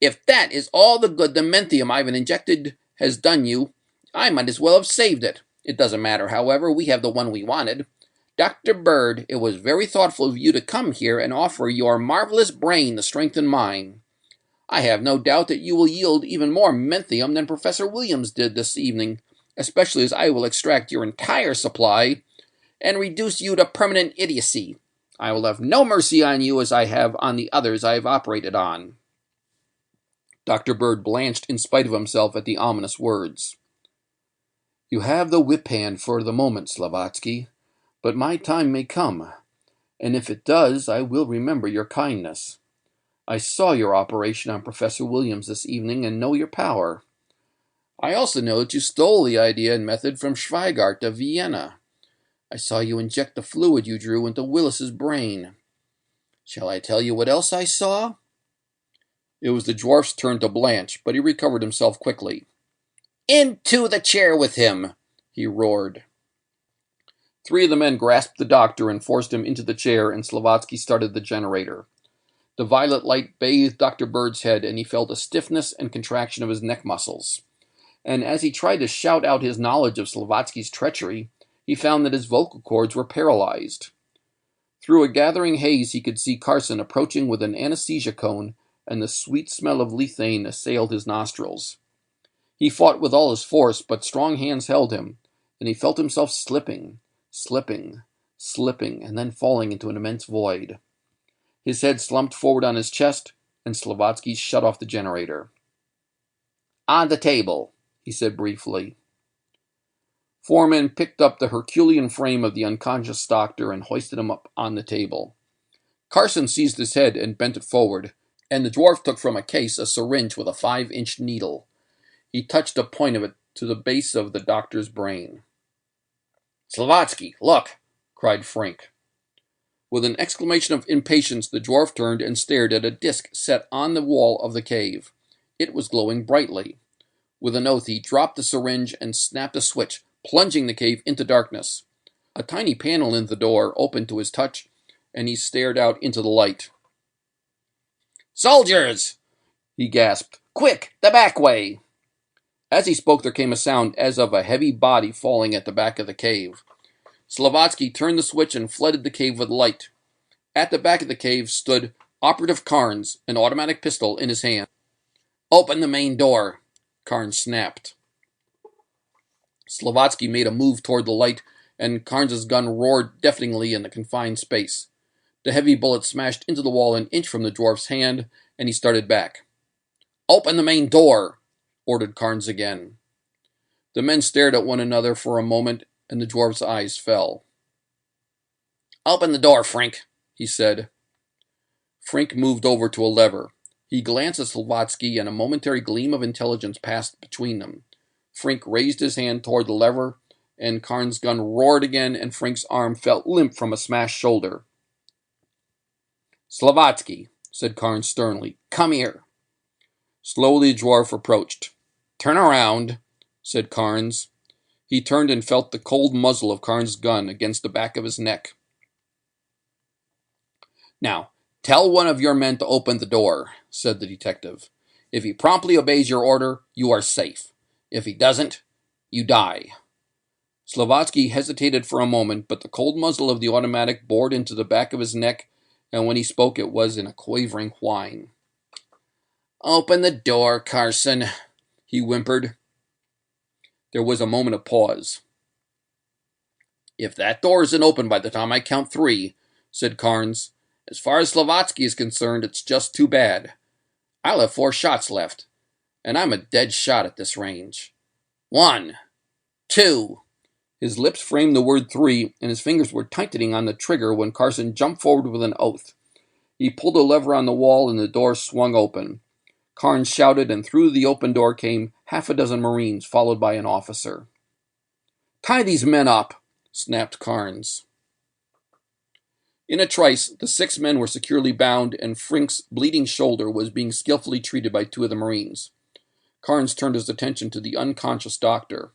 If that is all the good the menthium I've injected has done you, I might as well have saved it. It doesn't matter, however, we have the one we wanted. Dr. Bird, it was very thoughtful of you to come here and offer your marvelous brain to strengthen mine. I have no doubt that you will yield even more menthium than Professor Williams did this evening, especially as I will extract your entire supply and reduce you to permanent idiocy. I will have no mercy on you as I have on the others I have operated on. Dr. Bird blanched in spite of himself at the ominous words. You have the whip hand for the moment, Slavatsky, but my time may come, and if it does, I will remember your kindness. I saw your operation on Professor Williams this evening and know your power. I also know that you stole the idea and method from Schweigart of Vienna. I saw you inject the fluid you drew into Willis's brain. Shall I tell you what else I saw? It was the dwarf's turn to blanch, but he recovered himself quickly. Into the chair with him, he roared. 3 of the men grasped the doctor and forced him into the chair, and Slavatsky started the generator. The violet light bathed Dr. Bird's head, and he felt a stiffness and contraction of his neck muscles. And as he tried to shout out his knowledge of Slavatsky's treachery, he found that his vocal cords were paralyzed. Through a gathering haze, he could see Carson approaching with an anesthesia cone, and the sweet smell of lethane assailed his nostrils. He fought with all his force, but strong hands held him, and he felt himself slipping, and then falling into an immense void. His head slumped forward on his chest, and Slavatsky shut off the generator. On the table, he said briefly. 4 men picked up the Herculean frame of the unconscious doctor and hoisted him up on the table. Carson seized his head and bent it forward, and the dwarf took from a case a syringe with a 5-inch needle. He touched a point of it to the base of the doctor's brain. Slavatsky, look! Cried Frink. With an exclamation of impatience, the dwarf turned and stared at a disc set on the wall of the cave. It was glowing brightly. With an oath, he dropped the syringe and snapped a switch, plunging the cave into darkness. A tiny panel in the door opened to his touch, and he stared out into the light. Soldiers! He gasped. Quick, the back way! As he spoke, there came a sound as of a heavy body falling at the back of the cave. Slavatsky turned the switch and flooded the cave with light. At the back of the cave stood Operative Carnes, an automatic pistol in his hand. Open the main door, Carnes snapped. Slavatsky made a move toward the light, and Carnes' gun roared deafeningly in the confined space. The heavy bullet smashed into the wall an inch from the dwarf's hand, and he started back. Open the main door, ordered Carnes again. The men stared at one another for a moment, and the dwarf's eyes fell. Open the door, Frink, he said. Frink moved over to a lever. He glanced at Slavatsky, and a momentary gleam of intelligence passed between them. Frink raised his hand toward the lever, and Carnes' gun roared again, and Frink's arm felt limp from a smashed shoulder. Slavatsky, said Carnes sternly, come here. Slowly the dwarf approached. Turn around, said Carnes. He turned and felt the cold muzzle of Carnes' gun against the back of his neck. Now, tell one of your men to open the door, said the detective. If he promptly obeys your order, you are safe. If he doesn't, you die. Slavatsky hesitated for a moment, but the cold muzzle of the automatic bored into the back of his neck, and when he spoke it was in a quavering whine. "Open the door, Carson," he whimpered. There was a moment of pause. "If that door isn't open by the time I count 3, said Carnes, "as far as Slavatsky is concerned, it's just too bad. I'll have 4 shots left, and I'm a dead shot at this range. 1, 2. His lips framed the word 3, and his fingers were tightening on the trigger when Carson jumped forward with an oath. He pulled a lever on the wall, and the door swung open. Carnes shouted, and through the open door came half a dozen Marines, followed by an officer. "Tie these men up," snapped Carnes. In a trice, the 6 men were securely bound, and Frink's bleeding shoulder was being skillfully treated by 2 of the Marines. Carnes turned his attention to the unconscious doctor.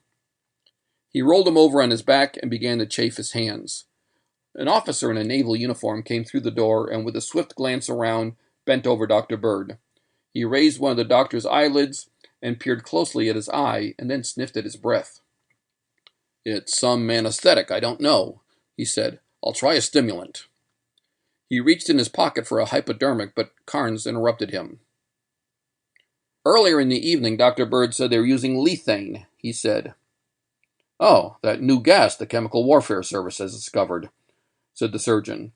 He rolled him over on his back and began to chafe his hands. An officer in a naval uniform came through the door and, with a swift glance around, bent over Dr. Bird. He raised one of the doctor's eyelids and peered closely at his eye, and then sniffed at his breath. "It's some anesthetic, I don't know," he said. "I'll try a stimulant." He reached in his pocket for a hypodermic, but Carnes interrupted him. "Earlier in the evening, Dr. Bird said they were using lethane," he said. "Oh, that new gas the Chemical Warfare Service has discovered," said the surgeon.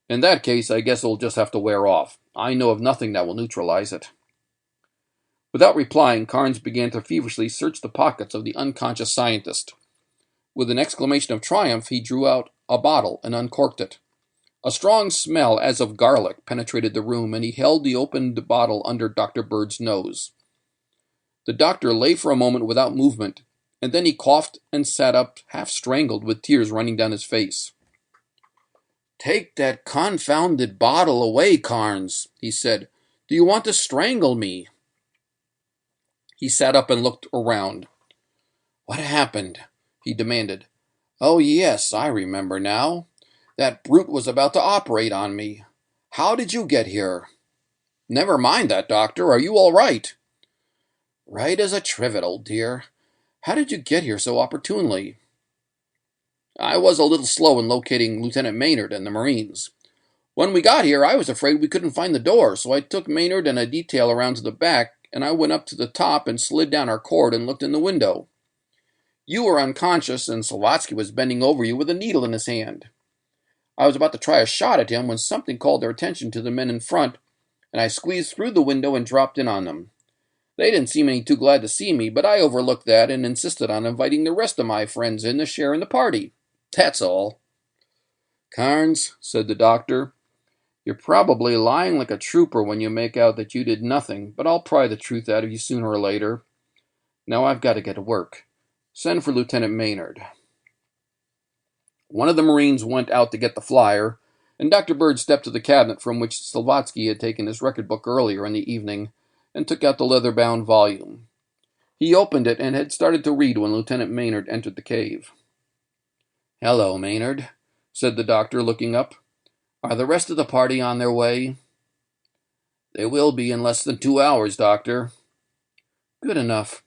"In that case, I guess it will just have to wear off. I know of nothing that will neutralize it." Without replying, Carnes began to feverishly search the pockets of the unconscious scientist. With an exclamation of triumph, he drew out a bottle and uncorked it. A strong smell as of garlic penetrated the room, and he held the opened bottle under Dr. Bird's nose. The doctor lay for a moment without movement, and then he coughed and sat up, half strangled, with tears running down his face. "Take that confounded bottle away, Carnes," he said. "Do you want to strangle me?" He sat up and looked around. "What happened?" he demanded. "Oh, yes, I remember now. That brute was about to operate on me. How did you get here?" "Never mind that, Doctor. Are you all right?" "Right as a trivet, old dear. How did you get here so opportunely?" "I was a little slow in locating Lieutenant Maynard and the Marines. When we got here, I was afraid we couldn't find the door, so I took Maynard and a detail around to the back, and I went up to the top and slid down our cord and looked in the window. You were unconscious, and Slavatsky was bending over you with a needle in his hand. I was about to try a shot at him when something called their attention to the men in front, and I squeezed through the window and dropped in on them. They didn't seem any too glad to see me, but I overlooked that and insisted on inviting the rest of my friends in to share in the party. That's all." "Carnes," said the doctor, "you're probably lying like a trooper when you make out that you did nothing, but I'll pry the truth out of you sooner or later. Now I've got to get to work. Send for Lieutenant Maynard." One of the Marines went out to get the flyer, and Dr. Bird stepped to the cabinet from which Slavatsky had taken his record book earlier in the evening and took out the leather-bound volume. He opened it and had started to read when Lieutenant Maynard entered the cave. "Hello, Maynard," said the doctor, looking up. "Are the rest of the party on their way?" "They will be in less than 2 hours, Doctor." "Good enough.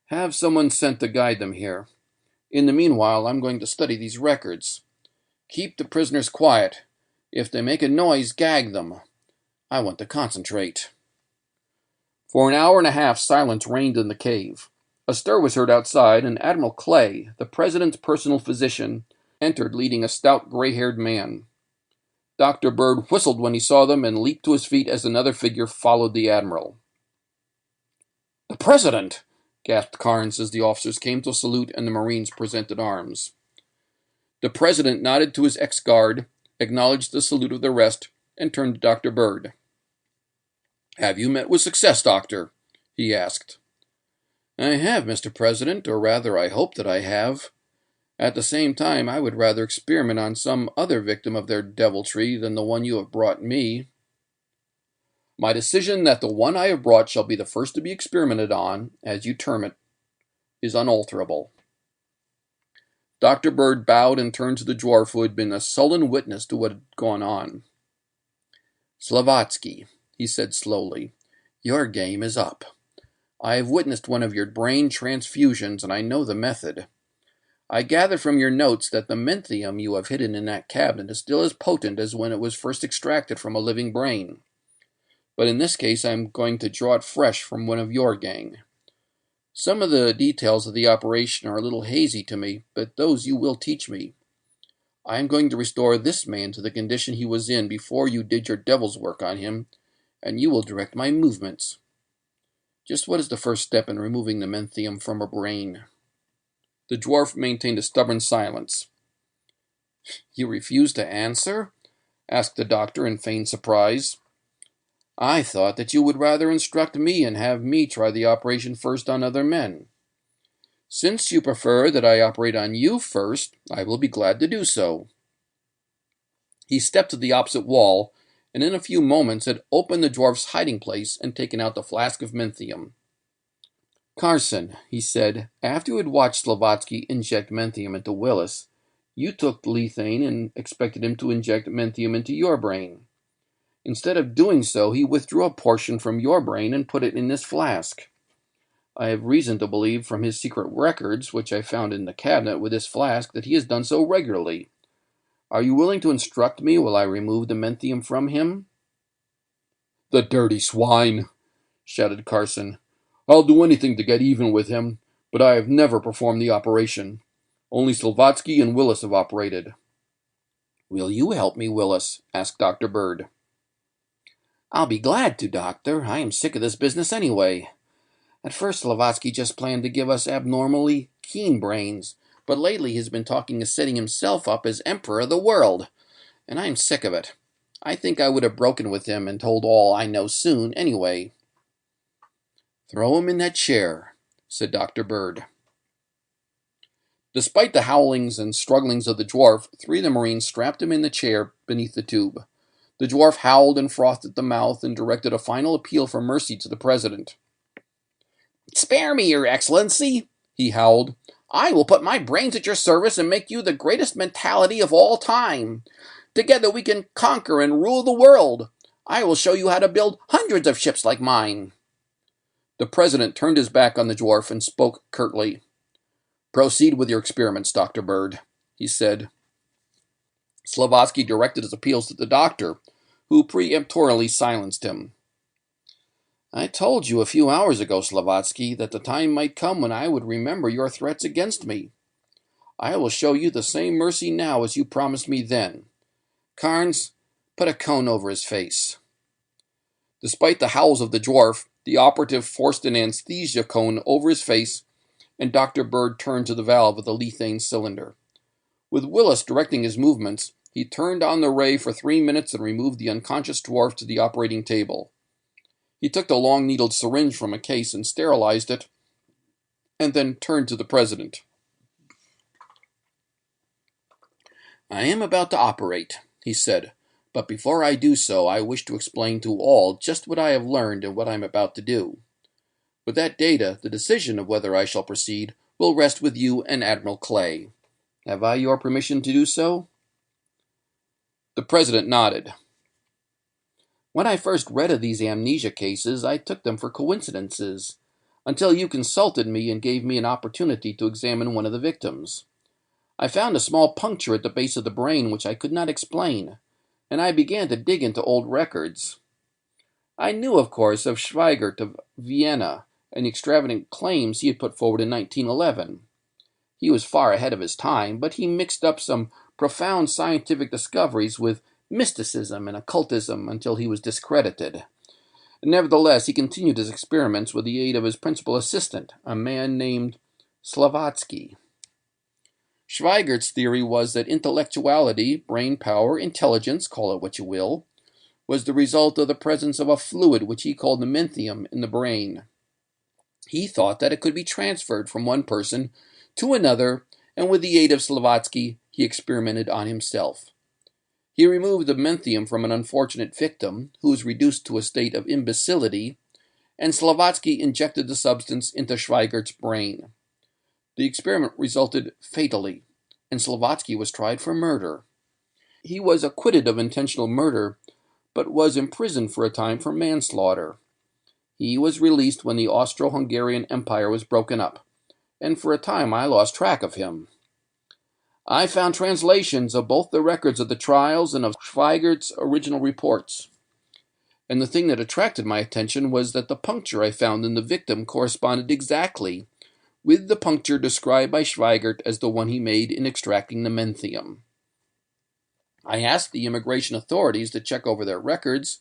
Have someone sent to guide them here. In the meanwhile, I'm going to study these records. Keep the prisoners quiet. If they make a noise, gag them. I want to concentrate." For an hour and a half, silence reigned in the cave. A stir was heard outside, and Admiral Clay, the president's personal physician, entered leading a stout gray-haired man. Dr. Bird whistled when he saw them and leaped to his feet as another figure followed the admiral. "The president!" gasped Carnes as the officers came to salute and the Marines presented arms. The president nodded to his ex-guard, acknowledged the salute of the rest, and turned to Dr. Bird. "Have you met with success, Doctor?" he asked. "I have, Mr. President, or rather I hope that I have. At the same time, I would rather experiment on some other victim of their deviltry than the one you have brought me." "My decision that the one I have brought shall be the first to be experimented on, as you term it, is unalterable." Dr. Bird bowed and turned to the dwarf who had been a sullen witness to what had gone on. "Slavatsky," he said slowly, Your game is up. I have witnessed one of your brain transfusions, and I know the method. I gather from your notes that the menthium you have hidden in that cabinet is still as potent as when it was first extracted from a living brain. But in this case, I am going to draw it fresh from one of your gang. Some of the details of the operation are a little hazy to me, but those you will teach me. I am going to restore this man to the condition he was in before you did your devil's work on him, and you will direct my movements. Just what is the first step in removing the menthium from a brain? The dwarf maintained a stubborn silence. You refuse to answer? Asked the doctor in feigned surprise. I thought that you would rather instruct me and have me try the operation first on other men. Since you prefer that I operate on you first, I will be glad to do so. He stepped to the opposite wall, and in a few moments had opened the dwarf's hiding place and taken out the flask of menthium. Carson, he said, after you had watched Slavatsky inject menthium into Willis, you took lethane and expected him to inject menthium into your brain. Instead of doing so, he withdrew a portion from your brain and put it in this flask. I have reason to believe from his secret records, which I found in the cabinet with this flask, that he has done so regularly. Are you willing to instruct me while I remove the menthium from him? The dirty swine! Shouted Carson. I'll do anything to get even with him, but I have never performed the operation. Only Slavatsky and Willis have operated. Will you help me, Willis? Asked Dr. Bird. I'll be glad to, Doctor. I am sick of this business anyway. At first, Slavatsky just planned to give us abnormally keen brains, but lately he's been talking of setting himself up as Emperor of the world, and I'm sick of it. I think I would have broken with him and told all I know soon, anyway. Throw him in that chair, said Dr. Bird. Despite the howlings and strugglings of the dwarf, three of the Marines strapped him in the chair beneath the tube. The dwarf howled and frothed at the mouth and directed a final appeal for mercy to the president. Spare me, Your Excellency, he howled. I will put my brains at your service and make you the greatest mentality of all time. Together we can conquer and rule the world. I will show you how to build hundreds of ships like mine. The president turned his back on the dwarf and spoke curtly. Proceed with your experiments, Dr. Bird, he said. Slavatsky directed his appeals to the doctor, who peremptorily silenced him. I told you a few hours ago, Slavatsky, that the time might come when I would remember your threats against me. I will show you the same mercy now as you promised me then. Carnes, put a cone over his face. Despite the howls of the dwarf, the operative forced an anesthesia cone over his face, and Dr. Bird turned to the valve of the lethane cylinder. With Willis directing his movements, he turned on the ray for 3 minutes and removed the unconscious dwarf to the operating table. He took the long-needled syringe from a case and sterilized it, and then turned to the president. I am about to operate, he said, but before I do so, I wish to explain to all just what I have learned and what I am about to do. With that data, the decision of whether I shall proceed will rest with you and Admiral Clay. Have I your permission to do so? The president nodded. When I first read of these amnesia cases, I took them for coincidences, until you consulted me and gave me an opportunity to examine one of the victims. I found a small puncture at the base of the brain which I could not explain, and I began to dig into old records. I knew, of course, of Schweigert of Vienna and the extravagant claims he had put forward in 1911. He was far ahead of his time, but he mixed up some profound scientific discoveries with mysticism and occultism until he was discredited. Nevertheless, he continued his experiments with the aid of his principal assistant, a man named Slavatsky. Schweigert's theory was that intellectuality, brain power, intelligence, call it what you will, was the result of the presence of a fluid which he called the menthium in the brain. He thought that it could be transferred from one person to another, and with the aid of Slavatsky, he experimented on himself. He removed the menthium from an unfortunate victim, who was reduced to a state of imbecility, and Slavatsky injected the substance into Schweigert's brain. The experiment resulted fatally, and Slavatsky was tried for murder. He was acquitted of intentional murder, but was imprisoned for a time for manslaughter. He was released when the Austro-Hungarian Empire was broken up, and for a time I lost track of him. I found translations of both the records of the trials and of Schweigert's original reports. And the thing that attracted my attention was that the puncture I found in the victim corresponded exactly with the puncture described by Schweigert as the one he made in extracting the menthium. I asked the immigration authorities to check over their records,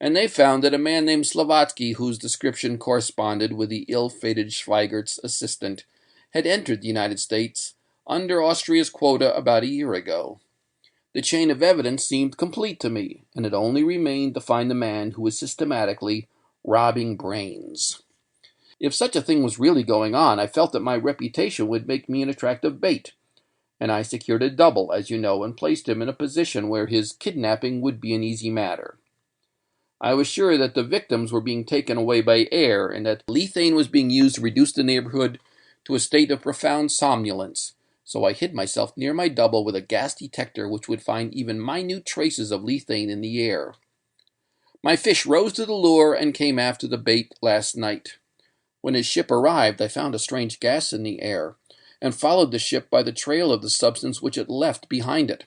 and they found that a man named Slavatsky, whose description corresponded with the ill-fated Schweigert's assistant, had entered the United States under Austria's quota about a year ago. The chain of evidence seemed complete to me, and it only remained to find the man who was systematically robbing brains. If such a thing was really going on, I felt that my reputation would make me an attractive bait, and I secured a double, as you know, and placed him in a position where his kidnapping would be an easy matter. I was sure that the victims were being taken away by air, and that lethane was being used to reduce the neighborhood to a state of profound somnolence, so I hid myself near my double with a gas detector which would find even minute traces of lethane in the air. My fish rose to the lure and came after the bait last night. When his ship arrived, I found a strange gas in the air, and followed the ship by the trail of the substance which it left behind it.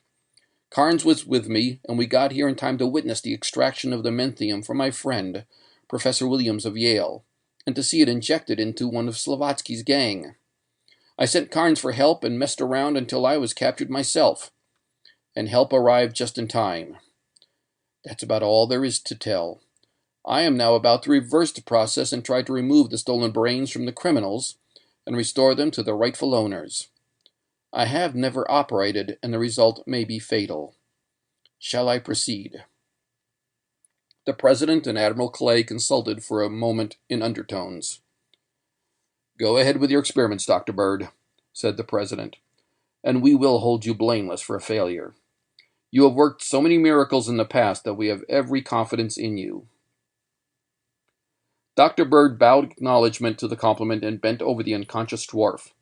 Carnes was with me, and we got here in time to witness the extraction of the menthium from my friend, Professor Williams of Yale, and to see it injected into one of Slavatsky's gang. I sent Carnes for help and messed around until I was captured myself, and help arrived just in time. That's about all there is to tell. I am now about to reverse the process and try to remove the stolen brains from the criminals and restore them to their rightful owners. I have never operated, and the result may be fatal. Shall I proceed? The President and Admiral Clay consulted for a moment in undertones. Go ahead with your experiments, Dr. Bird, said the President, and we will hold you blameless for a failure. You have worked so many miracles in the past that we have every confidence in you. Dr. Bird bowed acknowledgment to the compliment and bent over the unconscious dwarf.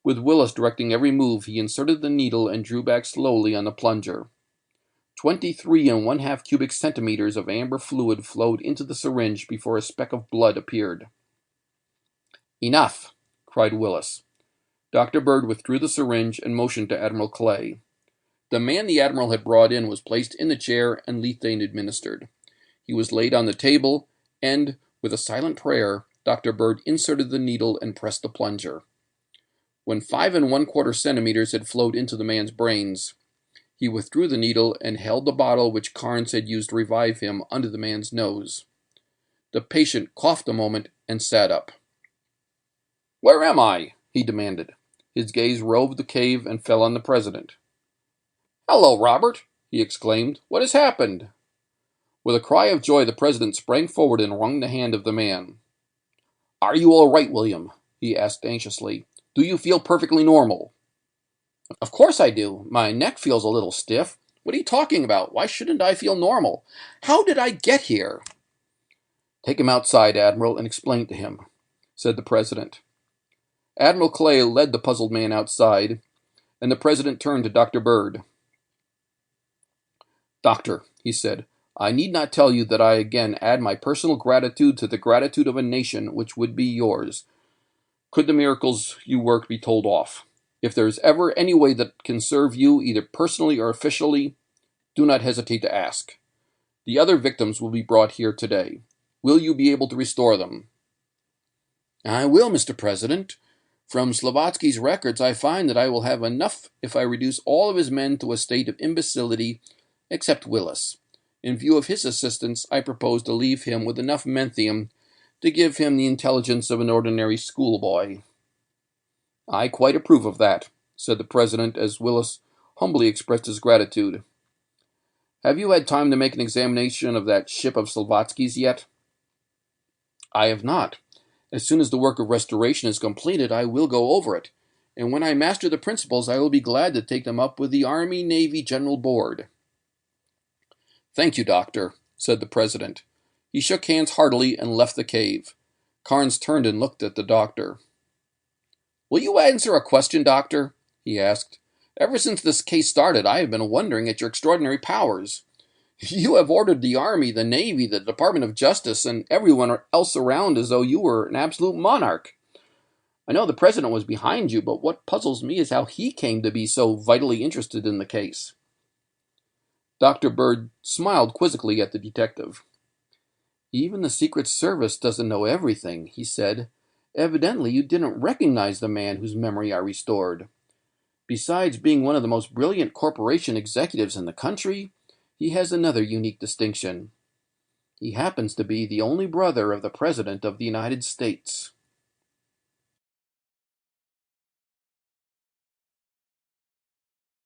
With Willis directing every move, he inserted the needle and drew back slowly on the plunger. 23½ cubic centimeters of amber fluid flowed into the syringe before a speck of blood appeared. Enough, cried Willis. Dr. Bird withdrew the syringe and motioned to Admiral Clay. The man the Admiral had brought in was placed in the chair and lethane administered. He was laid on the table, and, with a silent prayer, Dr. Bird inserted the needle and pressed the plunger. When 5¼ centimeters had flowed into the man's brains, he withdrew the needle and held the bottle which Carnes had used to revive him under the man's nose. The patient coughed a moment and sat up. "Where am I?" he demanded. His gaze roved the cave and fell on the President. "Hello, Robert," he exclaimed. "What has happened?" With a cry of joy, the President sprang forward and wrung the hand of the man. "Are you all right, William?" he asked anxiously. "Do you feel perfectly normal?" "Of course I do. My neck feels a little stiff. What are you talking about? Why shouldn't I feel normal? How did I get here?" "Take him outside, Admiral, and explain to him," said the President. Admiral Clay led the puzzled man outside, and the President turned to Dr. Bird. "Doctor," he said, "I need not tell you that I again add my personal gratitude to the gratitude of a nation which would be yours, could the miracles you work be told off. If there is ever any way that can serve you, either personally or officially, do not hesitate to ask. The other victims will be brought here today. Will you be able to restore them?" "I will, Mr. President. From Slavatsky's records, I find that I will have enough if I reduce all of his men to a state of imbecility, except Willis. In view of his assistance, I propose to leave him with enough menthium to give him the intelligence of an ordinary schoolboy." "I quite approve of that," said the President as Willis humbly expressed his gratitude. "Have you had time to make an examination of that ship of Slavatsky's yet?" "I have not. As soon as the work of restoration is completed, I will go over it, and when I master the principles, I will be glad to take them up with the Army-Navy General Board." "Thank you, Doctor," said the President. He shook hands heartily and left the cave. Carnes turned and looked at the doctor. "Will you answer a question, Doctor?" he asked. "Ever since this case started, I have been wondering at your extraordinary powers. You have ordered the Army, the Navy, the Department of Justice, and everyone else around as though you were an absolute monarch. I know the President was behind you, but what puzzles me is how he came to be so vitally interested in the case." Dr. Bird smiled quizzically at the detective. "Even the Secret Service doesn't know everything," he said. "Evidently you didn't recognize the man whose memory I restored. Besides being one of the most brilliant corporation executives in the country, he has another unique distinction. He happens to be the only brother of the President of the United States."